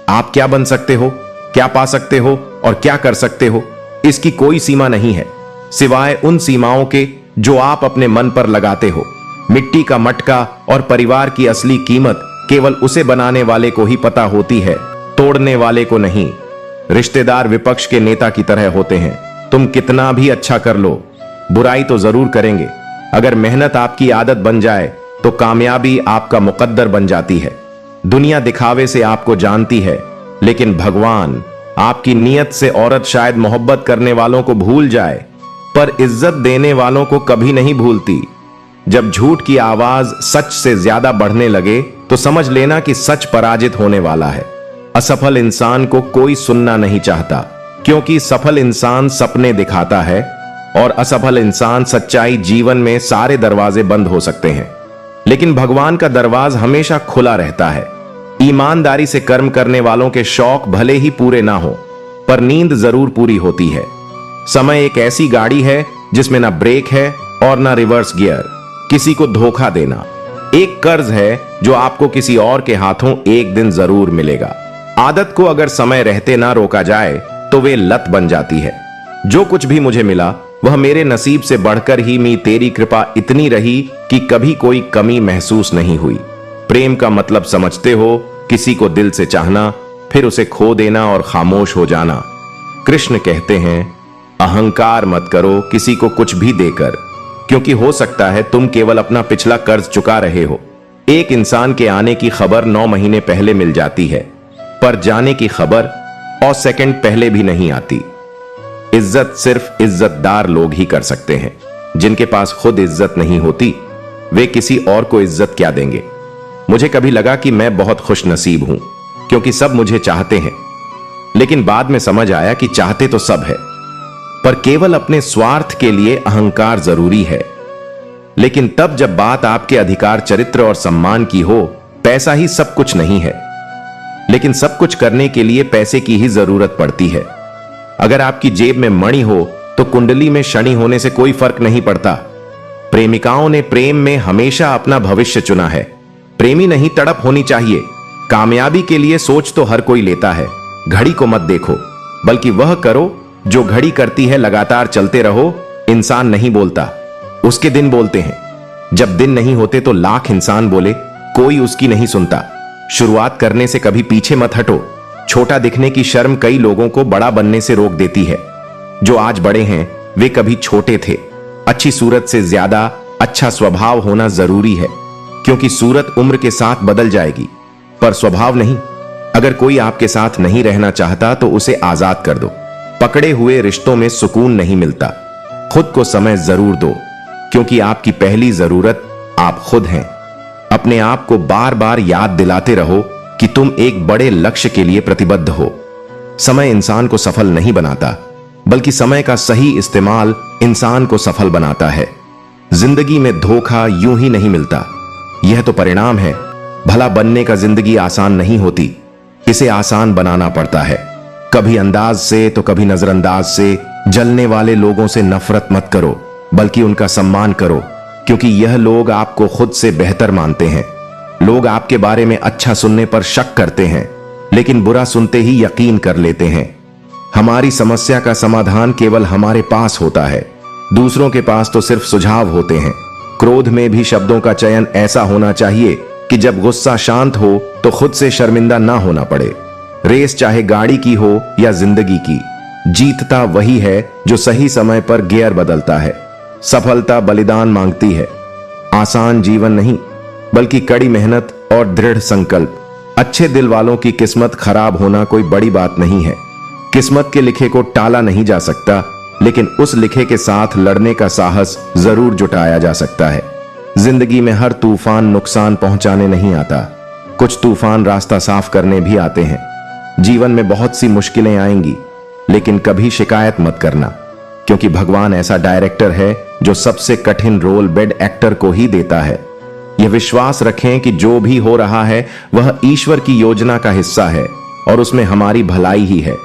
आप क्या बन सकते हो, क्या पा सकते हो और क्या कर सकते हो, इसकी कोई सीमा नहीं है, सिवाय उन सीमाओं के जो आप अपने मन पर लगाते हो। मिट्टी का मटका और परिवार की असली कीमत केवल उसे बनाने वाले को ही पता होती है, तोड़ने वाले को नहीं। रिश्तेदार विपक्ष के नेता की तरह होते हैं। तुम कितना भी अच्छा कर लो, बुराई तो जरूर करेंगे। अगर मेहनत आपकी आदत बन जाए तो कामयाबी आपका मुकद्दर बन जाती है। दुनिया दिखावे से आपको जानती है, लेकिन भगवान आपकी नीयत से औरत शायद मोहब्बत करने वालों को भूल जाए, पर इज्जत देने वालों को कभी नहीं भूलती। जब झूठ की आवाज सच से ज्यादा बढ़ने लगे तो समझ लेना कि सच पराजित होने वाला है। असफल इंसान को कोई सुनना नहीं चाहता, क्योंकि सफल इंसान सपने दिखाता है और असफल इंसान सच्चाई। जीवन में सारे दरवाजे बंद हो सकते हैं, लेकिन भगवान का दरवाजा हमेशा खुला रहता है। ईमानदारी से कर्म करने वालों के शौक भले ही पूरे ना हो, पर नींद जरूर पूरी होती है। समय एक ऐसी गाड़ी है जिसमें ना ब्रेक है और ना रिवर्स गियर। किसी को धोखा देना एक कर्ज है जो आपको किसी और के हाथों एक दिन जरूर मिलेगा। आदत को अगर समय रहते ना रोका जाए तो वे लत बन जाती है। जो कुछ भी मुझे मिला वह मेरे नसीब से बढ़कर ही मी तेरी कृपा इतनी रही कि कभी कोई कमी महसूस नहीं हुई। प्रेम का मतलब समझते हो? किसी को दिल से चाहना, फिर उसे खो देना और खामोश हो जाना। कृष्ण कहते हैं, अहंकार मत करो किसी को कुछ भी देकर, क्योंकि हो सकता है तुम केवल अपना पिछला कर्ज चुका रहे हो। एक इंसान के आने की खबर 9 महीने पहले मिल जाती है, पर जाने की खबर और सेकंड पहले भी नहीं आती। इज्जत सिर्फ इज्जतदार लोग ही कर सकते हैं। जिनके पास खुद इज्जत नहीं होती वे किसी और को इज्जत क्या देंगे। मुझे कभी लगा कि मैं बहुत खुश नसीब हूं, क्योंकि सब मुझे चाहते हैं, लेकिन बाद में समझ आया कि चाहते तो सब है, पर केवल अपने स्वार्थ के लिए अहंकार जरूरी है। लेकिन तब जब बात आपके अधिकार, चरित्र और सम्मान की हो, पैसा ही सब कुछ नहीं है, लेकिन सब कुछ करने के लिए पैसे की ही जरूरत पड़ती है। अगर आपकी जेब में मणि हो तो कुंडली में शनि होने से कोई फर्क नहीं पड़ता। प्रेमिकाओं ने प्रेम में हमेशा अपना भविष्य चुना है। प्रेमी नहीं, तड़प होनी चाहिए। कामयाबी के लिए सोच तो हर कोई लेता है। घड़ी को मत देखो, बल्कि वह करो जो घड़ी करती है। लगातार चलते रहो। इंसान नहीं बोलता, उसके दिन बोलते हैं। जब दिन नहीं होते तो लाख इंसान बोले, कोई उसकी नहीं सुनता। शुरुआत करने से कभी पीछे मत हटो। छोटा दिखने की शर्म कई लोगों को बड़ा बनने से रोक देती है। जो आज बड़े हैं वे कभी छोटे थे। अच्छी सूरत से ज्यादा अच्छा स्वभाव होना जरूरी है, क्योंकि सूरत उम्र के साथ बदल जाएगी, पर स्वभाव नहीं। अगर कोई आपके साथ नहीं रहना चाहता तो उसे आजाद कर दो। पकड़े हुए रिश्तों में सुकून नहीं मिलता। खुद को समय जरूर दो, क्योंकि आपकी पहली जरूरत आप खुद हैं। अपने आप को बार बार याद दिलाते रहो कि तुम एक बड़े लक्ष्य के लिए प्रतिबद्ध हो। समय इंसान को सफल नहीं बनाता, बल्कि समय का सही इस्तेमाल इंसान को सफल बनाता है। जिंदगी में धोखा यूं ही नहीं मिलता, यह तो परिणाम है। भला बनने का जिंदगी आसान नहीं होती, इसे आसान बनाना पड़ता है। कभी अंदाज से तो कभी नजरअंदाज से। जलने वाले लोगों से नफरत मत करो, बल्कि उनका सम्मान करो, क्योंकि यह लोग आपको खुद से बेहतर मानते हैं। लोग आपके बारे में अच्छा सुनने पर शक करते हैं, लेकिन बुरा सुनते ही यकीन कर लेते हैं। हमारी समस्या का समाधान केवल हमारे पास होता है, दूसरों के पास तो सिर्फ सुझाव होते हैं। क्रोध में भी शब्दों का चयन ऐसा होना चाहिए कि जब गुस्सा शांत हो तो खुद से शर्मिंदा ना होना पड़े। रेस चाहे गाड़ी की हो या जिंदगी की, जीतता वही है जो सही समय पर गियर बदलता है। सफलता बलिदान मांगती है, आसान जीवन नहीं, बल्कि कड़ी मेहनत और दृढ़ संकल्प। अच्छे दिल वालों की किस्मत खराब होना कोई बड़ी बात नहीं है। किस्मत के लिखे को टाला नहीं जा सकता, लेकिन उस लिखे के साथ लड़ने का साहस जरूर जुटाया जा सकता है। जिंदगी में हर तूफान नुकसान पहुंचाने नहीं आता, कुछ तूफान रास्ता साफ करने भी आते हैं। जीवन में बहुत सी मुश्किलें आएंगी, लेकिन कभी शिकायत मत करना, क्योंकि भगवान ऐसा डायरेक्टर है जो सबसे कठिन रोल बेड एक्टर को ही देता है। यह विश्वास रखें कि जो भी हो रहा है वह ईश्वर की योजना का हिस्सा है और उसमें हमारी भलाई ही है।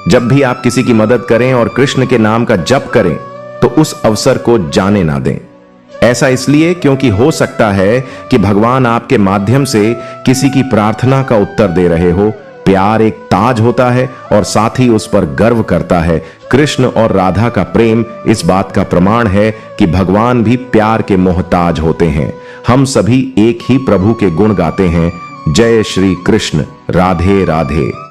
जब भी आप किसी की मदद करें और कृष्ण के नाम का जप करें तो उस अवसर को जाने ना दें। ऐसा इसलिए क्योंकि हो सकता है कि भगवान आपके माध्यम से किसी की प्रार्थना का उत्तर दे रहे हो। प्यार एक ताज होता है और साथ ही उस पर गर्व करता है। कृष्ण और राधा का प्रेम इस बात का प्रमाण है कि भगवान भी प्यार के मोहताज होते हैं। हम सभी एक ही प्रभु के गुण गाते हैं। जय श्री कृष्ण। राधे राधे।